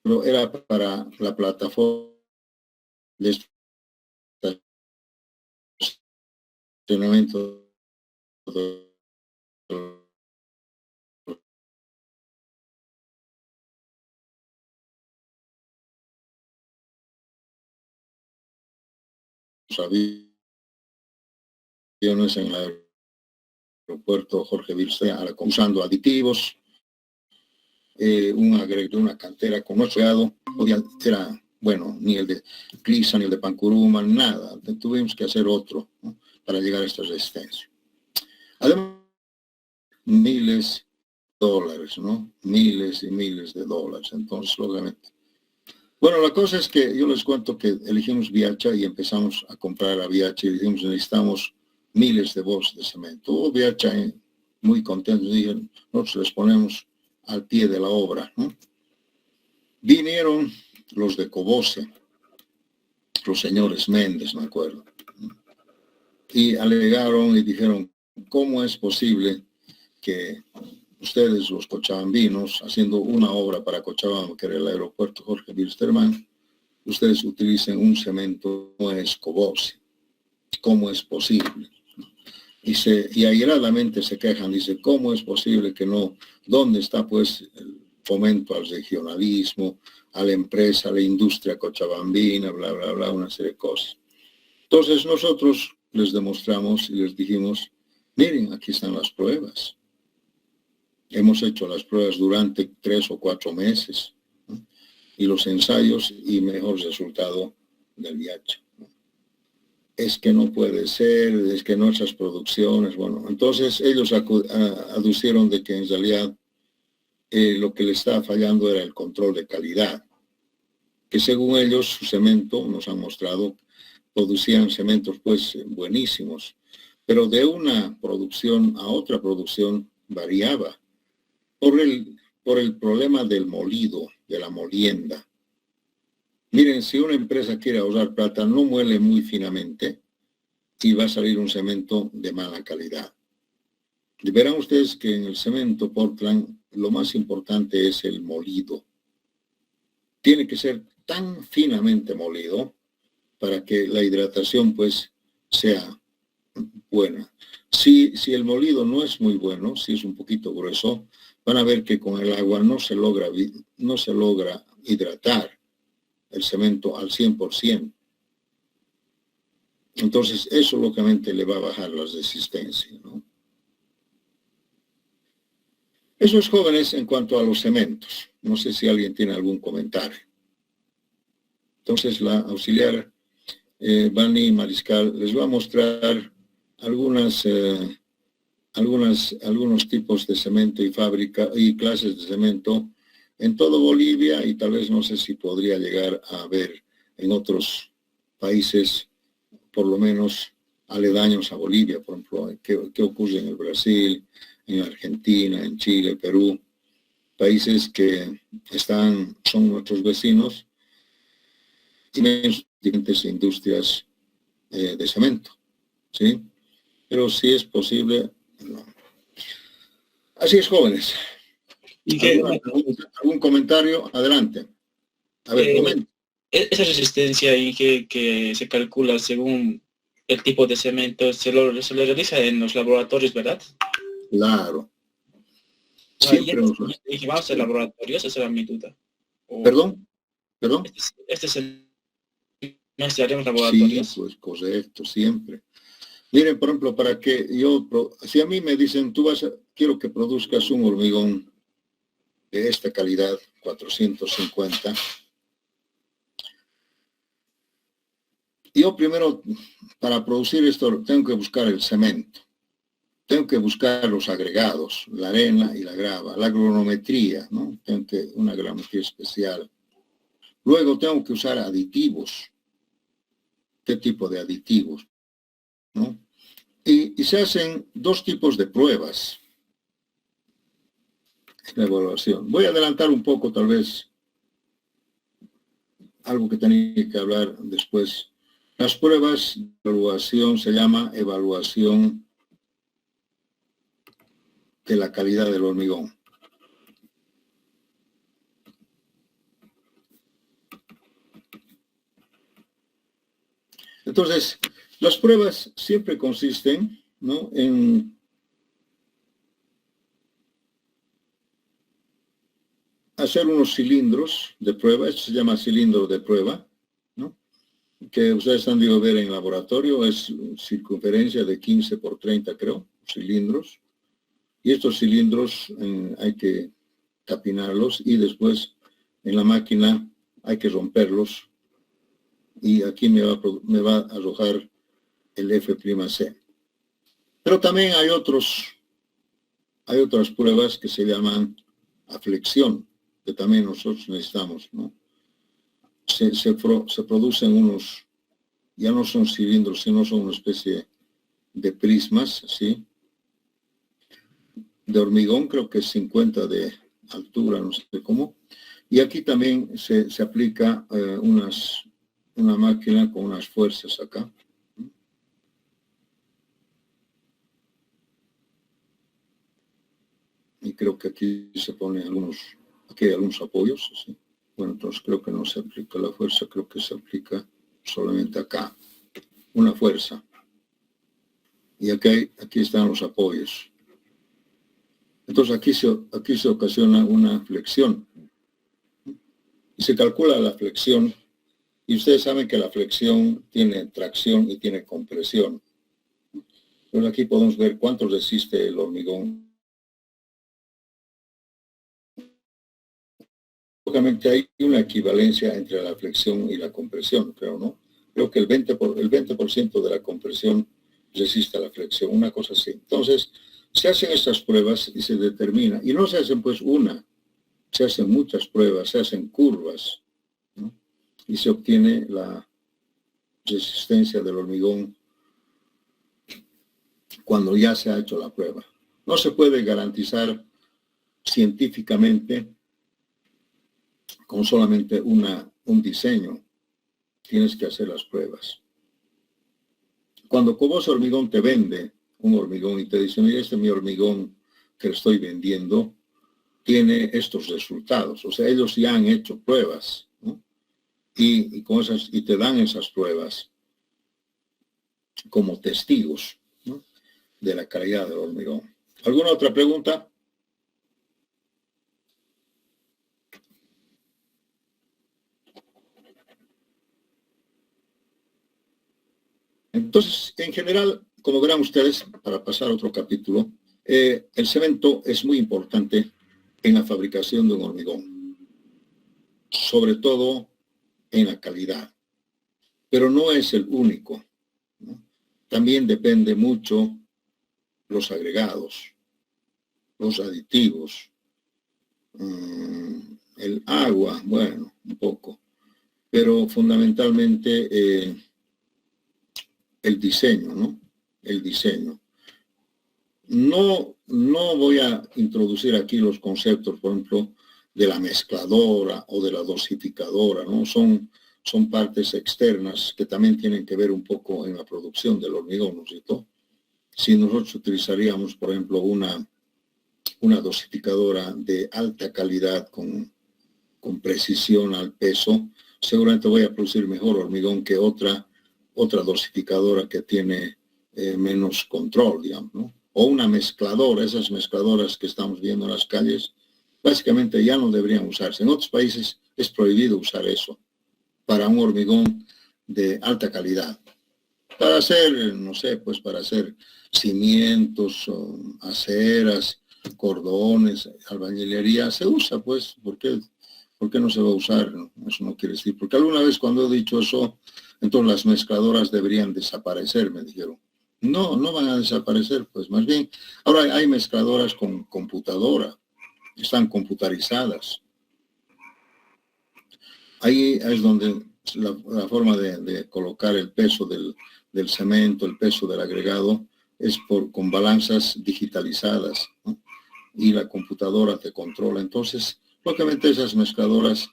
S1: pero era para la plataforma de estacionamiento de los aviones en el aeropuerto Jorge Vilcea, usando aditivos, una cantera con 8 grados, era, bueno, ni el de Clisa, ni el de Pancuruma, nada. Tuvimos que hacer otro, ¿no?, para llegar a esta resistencia. Además, miles de dólares, ¿no? Miles y miles de dólares. Entonces, obviamente. Bueno, la cosa es que yo les cuento que elegimos Viacha y empezamos a comprar a Viacha y dijimos, necesitamos miles de bolsas de cemento. Viacha, muy contentos, dijeron, nosotros les ponemos al pie de la obra, ¿no? Vinieron los de Cobose, los señores Méndez, me acuerdo, ¿no?, y alegaron y dijeron, ¿cómo es posible que ustedes, los cochabambinos, haciendo una obra para Cochabamba, que era el aeropuerto Jorge Wilstermann, ustedes utilicen un cemento no es Cobose? ¿Cómo es posible? Y airadamente se quejan, dice, ¿cómo es posible que no? ¿Dónde está pues el fomento al regionalismo, a la empresa, a la industria cochabambina, bla, bla, bla, una serie de cosas? Entonces nosotros les demostramos y les dijimos, miren, aquí están las pruebas. Hemos hecho las pruebas durante 3 o 4 meses, ¿no?, y los ensayos y mejor resultado del VIH. Es que no puede ser, es que nuestras producciones, bueno, entonces ellos aducieron de que en realidad lo que le estaba fallando era el control de calidad, que según ellos su cemento nos han mostrado producían cementos pues buenísimos, pero de una producción a otra producción variaba por el problema del molido, de la molienda. Miren, si una empresa quiere ahorrar plata, no muele muy finamente y va a salir un cemento de mala calidad. Verán ustedes que en el cemento Portland lo más importante es el molido. Tiene que ser tan finamente molido para que la hidratación pues sea buena. Si el molido no es muy bueno, si es un poquito grueso, van a ver que con el agua no se logra hidratar el cemento al 100%. Entonces, eso lógicamente le va a bajar las resistencias, ¿no? Eso es, jóvenes, en cuanto a los cementos. No sé si alguien tiene algún comentario. Entonces, la auxiliar Vani Mariscal les va a mostrar algunos tipos de cemento y fábrica y clases de cemento en todo Bolivia, y tal vez no sé si podría llegar a ver en otros países, por lo menos aledaños a Bolivia, por ejemplo, qué ocurre en el Brasil, en Argentina, en Chile, Perú, países que son nuestros vecinos y tienen diferentes industrias de cemento, ¿sí? Pero si es posible, no. Así es, jóvenes. ¿Algún comentario? Adelante. A ver, comenta.
S4: Esa resistencia que se calcula según el tipo de cemento, se lo realiza en los laboratorios, ¿verdad?
S1: Claro. Siempre
S4: vamos a laboratorios, esa era mi duda.
S1: ¿Perdón?
S4: Este semestre haremos laboratorios.
S1: Sí, pues correcto, siempre. Miren, por ejemplo, si a mí me dicen, quiero que produzcas un hormigón de esta calidad, 450, yo primero, para producir esto, tengo que buscar el cemento, tengo que buscar los agregados, la arena y la grava, la granulometría, ¿no? Una granulometría especial. Luego tengo que usar aditivos. ¿Qué tipo de aditivos? ¿No? Y se hacen dos tipos de pruebas. La evaluación. Voy a adelantar un poco, tal vez, algo que tenía que hablar después. Las pruebas de evaluación se llama evaluación de la calidad del hormigón. Entonces, las pruebas siempre consisten, ¿no?, en hacer unos cilindros de prueba. Esto se llama cilindro de prueba, ¿no?, que ustedes han debido ver en laboratorio. Es circunferencia de 15 por 30, creo, cilindros. Y estos cilindros hay que tapinarlos y después en la máquina hay que romperlos. Y aquí me va a arrojar el F''C. Pero también hay otras pruebas que se llaman aflexión, que también nosotros necesitamos, ¿no? Se producen unos, ya no son cilindros, sino son una especie de prismas, ¿sí?, de hormigón, creo que es 50 de altura, no sé cómo. Y aquí también se aplica una máquina con unas fuerzas acá. Y creo que aquí se pone aquí hay algunos apoyos, ¿sí? Bueno, entonces creo que no se aplica la fuerza, creo que se aplica solamente acá. Una fuerza. Y aquí están los apoyos. Entonces aquí se ocasiona una flexión. Y se calcula la flexión. Y ustedes saben que la flexión tiene tracción y tiene compresión. Entonces aquí podemos ver cuánto resiste el hormigón. Lógicamente hay una equivalencia entre la flexión y la compresión, creo, ¿no? Creo que el 20% de la compresión resiste a la flexión, una cosa así. Entonces, se hacen estas pruebas y se determina. Y no se hacen pues una, se hacen muchas pruebas, se hacen curvas, ¿no? Y se obtiene la resistencia del hormigón cuando ya se ha hecho la prueba. No se puede garantizar científicamente con solamente un diseño. Tienes que hacer las pruebas. Cuando Cobos Hormigón te vende un hormigón y te dice, mira, este es mi hormigón que estoy vendiendo, tiene estos resultados. O sea, ellos ya han hecho pruebas, ¿no? Y te dan esas pruebas como testigos, ¿no?, de la calidad del hormigón. ¿Alguna otra pregunta? Entonces, en general, como verán ustedes, para pasar a otro capítulo, el cemento es muy importante en la fabricación de un hormigón, sobre todo en la calidad, pero no es el único, ¿no? También depende mucho los agregados, los aditivos, el agua, bueno, un poco, pero fundamentalmente el diseño, ¿no? El diseño. No voy a introducir aquí los conceptos, por ejemplo, de la mezcladora o de la dosificadora, ¿no? Son partes externas que también tienen que ver un poco en la producción del hormigón, ¿no es cierto? Si nosotros utilizaríamos, por ejemplo, una dosificadora de alta calidad con precisión al peso, seguramente voy a producir mejor hormigón que otra dosificadora que tiene menos control, digamos, ¿no? O una mezcladora, esas mezcladoras que estamos viendo en las calles, básicamente ya no deberían usarse. En otros países es prohibido usar eso para un hormigón de alta calidad. Para hacer, no sé, pues para hacer cimientos, aceras, cordones, albañilería, se usa, pues, ¿por qué no se va a usar? Eso no quiere decir, porque alguna vez cuando he dicho eso, entonces las mezcladoras deberían desaparecer, me dijeron. No van a desaparecer, pues más bien. Ahora hay mezcladoras con computadora, están computarizadas. Ahí es donde la forma de colocar el peso del cemento, el peso del agregado, es con balanzas digitalizadas, ¿no? Y la computadora te controla. Entonces, lógicamente esas mezcladoras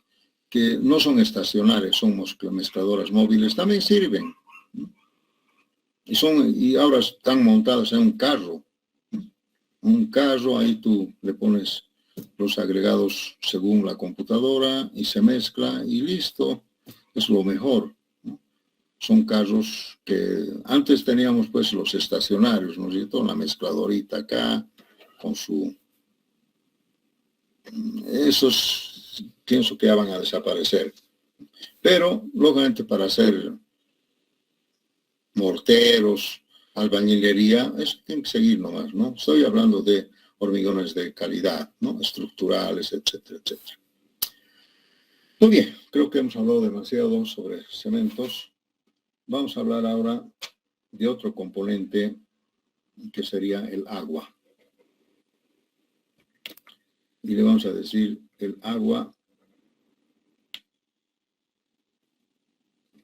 S1: que no son estacionarias, son mezcladoras móviles, también sirven, ¿no? Y ahora están montadas en un carro. Un carro, ahí tú le pones los agregados según la computadora y se mezcla y listo. Es lo mejor, ¿no? Son carros que antes teníamos pues los estacionarios, ¿no es cierto? La mezcladorita acá con su... Esos pienso que ya van a desaparecer. Pero, lógicamente, para hacer morteros, albañilería, eso tiene que seguir nomás, ¿no? Estoy hablando de hormigones de calidad, ¿no? Estructurales, etcétera, etcétera. Muy bien, creo que hemos hablado demasiado sobre cementos. Vamos a hablar ahora de otro componente que sería el agua. Y le vamos a decir el agua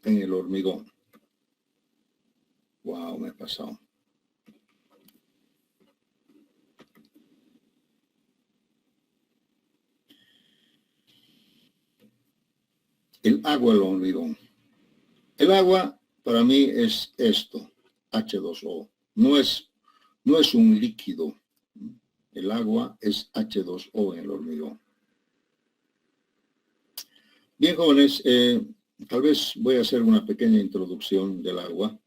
S1: en el hormigón. Wow, me he pasado. El agua en el hormigón. El agua para mí es esto, H2O. No es un líquido. El agua es H2O en el hormigón. Bien, jóvenes, tal vez voy a hacer una pequeña introducción del agua.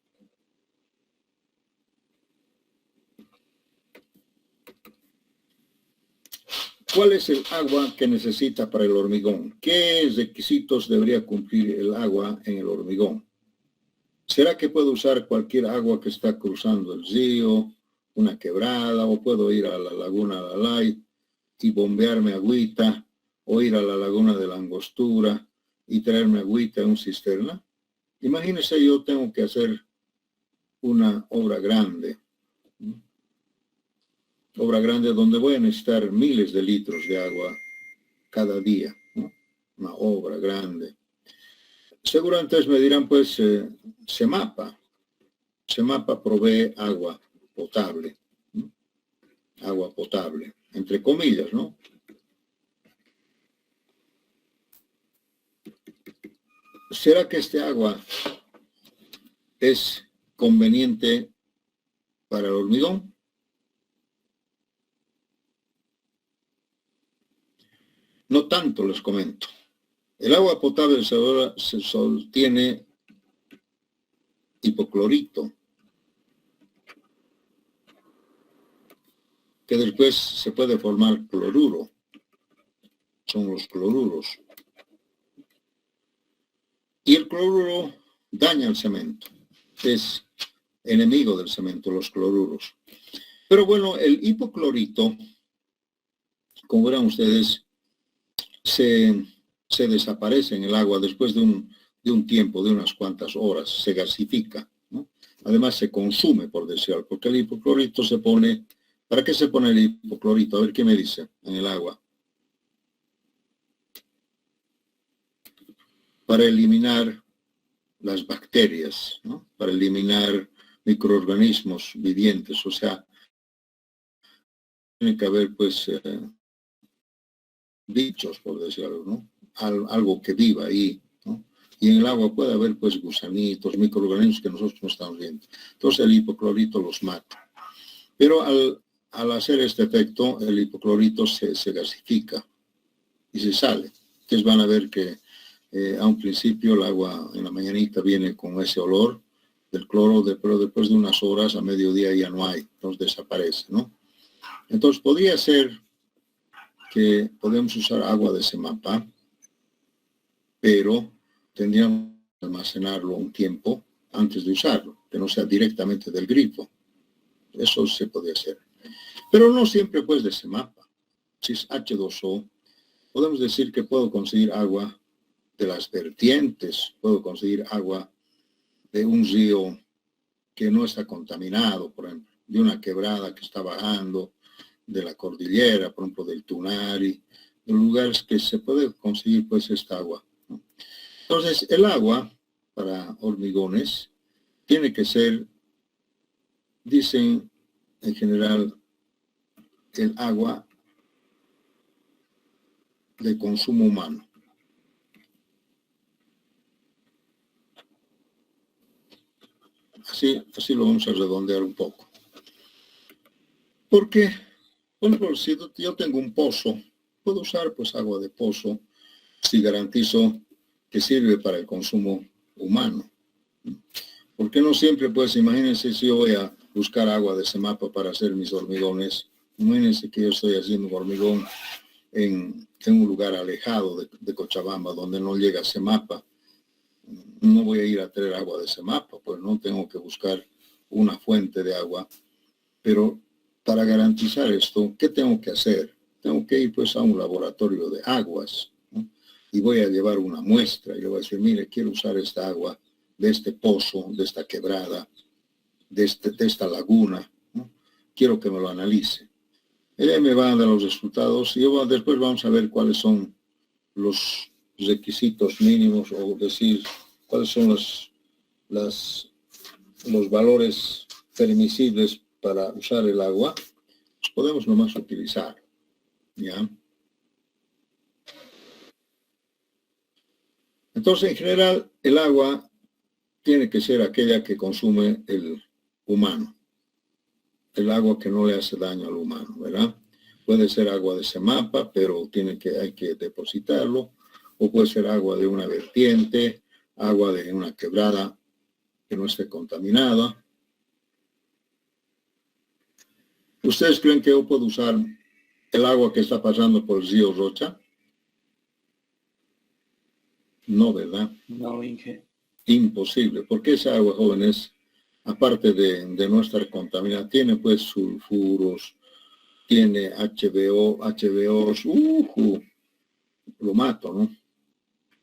S1: ¿Cuál es el agua que necesita para el hormigón? ¿Qué requisitos debería cumplir el agua en el hormigón? ¿Será que puedo usar cualquier agua que está cruzando el río, una quebrada, o puedo ir a la laguna Lalay y bombearme agüita, o ir a la laguna de la Angostura y traerme agüita en un cisterna? Imagínense, yo tengo que hacer una obra grande donde voy a necesitar miles de litros de agua cada día, ¿no? Una obra grande. Seguramente me dirán, pues, CEMAPA. CEMAPA provee agua potable. ¿No? Agua potable, entre comillas, ¿no? ¿Será que este agua es conveniente para el hormigón? No tanto, les comento. El agua potable se tiene hipoclorito, que después se puede formar cloruro. Son los cloruros. Y el cloruro daña el cemento. Es enemigo del cemento, los cloruros. Pero bueno, el hipoclorito, como verán ustedes, se desaparece en el agua después de un tiempo, de unas cuantas horas, se gasifica, ¿no? Además se consume, por decirlo, porque el hipoclorito se pone... ¿Para qué se pone el hipoclorito? A ver qué me dice en el agua. Para eliminar las bacterias, ¿no? Para eliminar microorganismos vivientes, o sea, tiene que haber, pues, bichos, por decirlo, ¿no? Algo que viva ahí, ¿no? Y en el agua puede haber, pues, gusanitos, microorganismos que nosotros no estamos viendo. Entonces el hipoclorito los mata. Pero al hacer este efecto, el hipoclorito se gasifica y se sale. Ustedes van a ver que a un principio el agua en la mañanita viene con ese olor del cloro, pero después de unas horas, a mediodía ya no hay, entonces desaparece, ¿no? Entonces podría ser que podemos usar agua de CEMAPA, pero tendríamos que almacenarlo un tiempo antes de usarlo, que no sea directamente del grifo. Eso se podría hacer. Pero no siempre pues de CEMAPA. Si es H2O, podemos decir que puedo conseguir agua de las vertientes, puedo conseguir agua de un río que no está contaminado, por ejemplo, de una quebrada que está bajando, de la cordillera, por ejemplo, del Tunari, de lugares que se puede conseguir pues esta agua, ¿no? Entonces, el agua para hormigones tiene que ser, dicen en general, el agua de consumo humano. Así lo vamos a redondear un poco. Porque, por ejemplo, si yo tengo un pozo, puedo usar pues agua de pozo si garantizo que sirve para el consumo humano. Porque no siempre, pues, imagínense si yo voy a buscar agua de CEMAPA para hacer mis hormigones. Imagínense que yo estoy haciendo un hormigón en un lugar alejado de Cochabamba, donde no llega CEMAPA. No voy a ir a traer agua de CEMAPA, pues no tengo que buscar una fuente de agua. Pero para garantizar esto, ¿qué tengo que hacer? Tengo que ir pues a un laboratorio de aguas, ¿no? Y voy a llevar una muestra y le voy a decir, mire, quiero usar esta agua de este pozo, de esta quebrada, de esta laguna, ¿no? Quiero que me lo analice. Ella me va a dar los resultados y después vamos a ver cuáles son los requisitos mínimos, o decir cuáles son los valores permisibles para usar el agua. Pues podemos nomás utilizar, ¿ya? Entonces, en general, el agua tiene que ser aquella que consume el humano. El agua que no le hace daño al humano, ¿verdad? Puede ser agua de CEMAPA, pero hay que depositarlo. O puede ser agua de una vertiente, agua de una quebrada que no esté contaminada. ¿Ustedes creen que yo puedo usar el agua que está pasando por el río Rocha? No, ¿verdad?
S2: No, Inge.
S1: Imposible, porque esa agua, jóvenes, aparte de no estar contaminada, tiene pues sulfuros, tiene HBOs, lo mato, ¿no?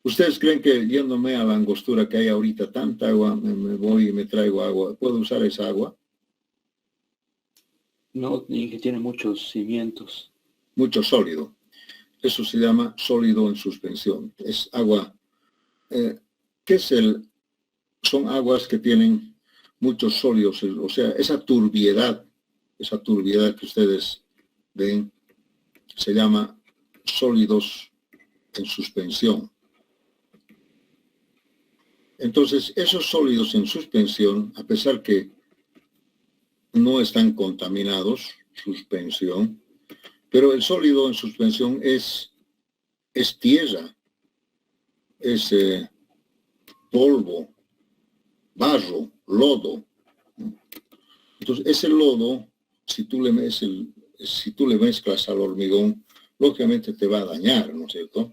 S1: ¿Ustedes creen que yéndome a la angostura que hay ahorita tanta agua, me voy y me traigo agua, puedo usar esa agua?
S2: No, Inge, tiene muchos cimientos.
S1: Mucho sólido. Eso se llama sólido en suspensión. Es agua. ¿Qué son aguas que tienen muchos sólidos, o sea, esa turbiedad que ustedes ven, se llama sólidos en suspensión. Entonces, esos sólidos en suspensión, a pesar que no están contaminados, suspensión, pero el sólido en suspensión es tierra, es polvo, barro, lodo. Entonces, ese lodo, si tú le mezclas al hormigón, lógicamente te va a dañar, ¿no es cierto?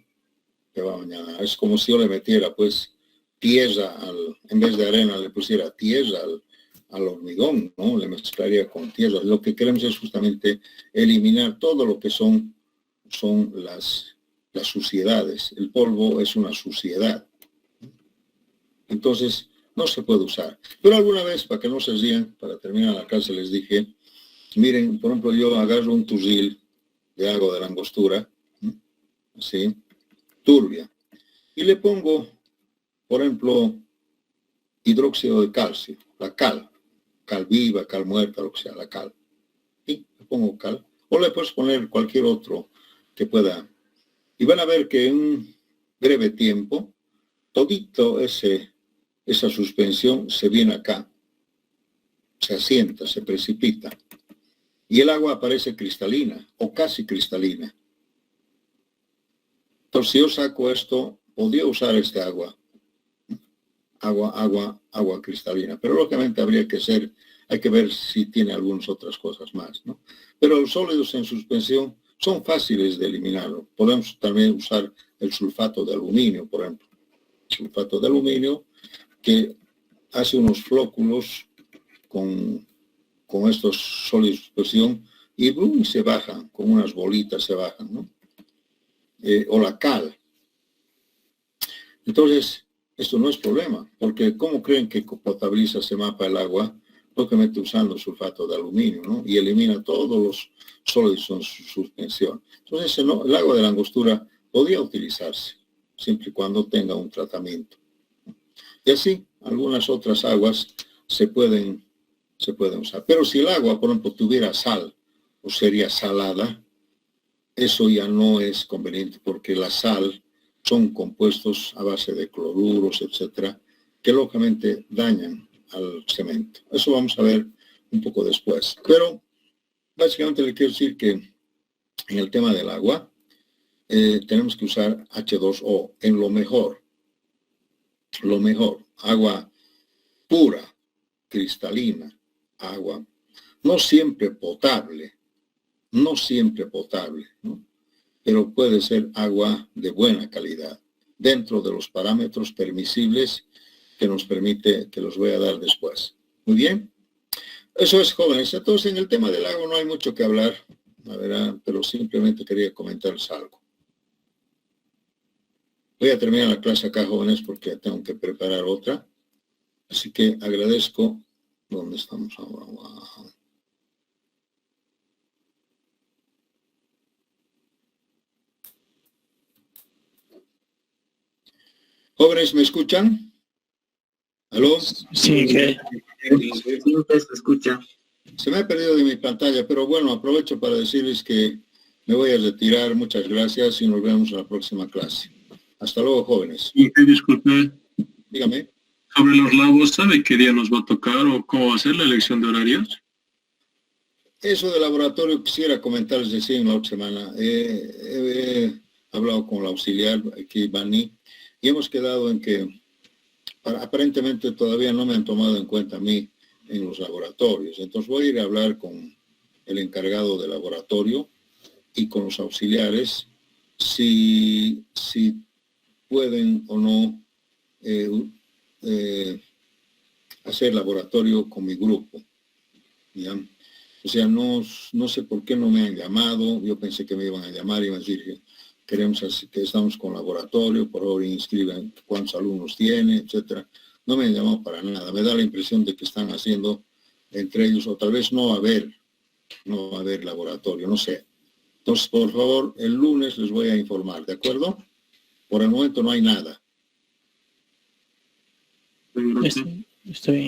S1: Te va a dañar. Es como si yo le metiera, pues, tierra, en vez de arena, le pusiera tierra al hormigón, ¿no? Le mezclaría con tierra. Lo que queremos es justamente eliminar todo lo que son las suciedades. El polvo es una suciedad. Entonces, no se puede usar. Pero alguna vez, para que no se rían, para terminar la clase, les dije, miren, por ejemplo, yo agarro un turril de agua de langostura, así, turbia, y le pongo, por ejemplo, hidróxido de calcio, la cal viva, cal muerta, lo que sea, la cal. Y le pongo cal. O le puedes poner cualquier otro que pueda. Y van a ver que en un breve tiempo, todito esa suspensión se viene acá, se asienta, se precipita. Y el agua aparece cristalina, o casi cristalina. Entonces, si yo saco esto, podría usar este agua cristalina. Pero lógicamente hay que ver si tiene algunas otras cosas más, ¿no? Pero los sólidos en suspensión son fáciles de eliminarlo. Podemos también usar el sulfato de aluminio, por ejemplo. Sulfato de aluminio que hace unos flóculos con estos sólidos de suspensión y boom, se bajan, con unas bolitas se bajan, ¿no? O la cal. Entonces, esto no es problema, porque ¿cómo creen que potabiliza, se mapa el agua? Lógicamente usando sulfato de aluminio, ¿no? Y elimina todos los sólidos en suspensión. Entonces, el agua de langostura podría utilizarse, siempre y cuando tenga un tratamiento. Y así, algunas otras aguas se pueden usar. Pero si el agua, por ejemplo, tuviera sal o sería salada, eso ya no es conveniente porque la sal son compuestos a base de cloruros, etcétera, que lógicamente dañan al cemento. Eso vamos a ver un poco después. Pero básicamente le quiero decir que en el tema del agua tenemos que usar H2O en lo mejor, agua pura, cristalina, agua, no siempre potable, ¿no? Pero puede ser agua de buena calidad, dentro de los parámetros permisibles que nos permite, que los voy a dar después. Muy bien. Eso es, jóvenes. Entonces, en el tema del agua no hay mucho que hablar, la verdad, pero simplemente quería comentarles algo. Voy a terminar la clase acá, jóvenes, porque tengo que preparar otra. Así que agradezco. ¿Dónde estamos ahora? Wow. Jóvenes, ¿me escuchan? ¿Aló?
S2: Sí, que
S4: se escucha.
S1: Se me ha perdido de mi pantalla, pero bueno, aprovecho para decirles que me voy a retirar. Muchas gracias y nos vemos en la próxima clase. Hasta luego, jóvenes.
S5: Y disculpe,
S1: Dígame.
S5: sobre los labos, ¿sabe qué día nos va a tocar o cómo va a ser la elección de horarios?
S1: Eso del laboratorio quisiera comentarles de sí en la otra semana. He hablado con la auxiliar, aquí Bani, y hemos quedado en que aparentemente todavía no me han tomado en cuenta a mí en los laboratorios. Entonces voy a ir a hablar con el encargado del laboratorio y con los auxiliares si pueden o no hacer laboratorio con mi grupo. ¿Ya? O sea, no sé por qué no me han llamado. Yo pensé que me iban a llamar y iban a decir que que estamos con laboratorio, por favor inscriban cuántos alumnos tiene, etcétera. No me han llamado para nada. Me da la impresión de que están haciendo entre ellos, o tal vez no va a haber laboratorio, no sé. Entonces, por favor, el lunes les voy a informar, ¿de acuerdo? Por el momento no hay nada.
S5: Gracias.
S2: Está bien.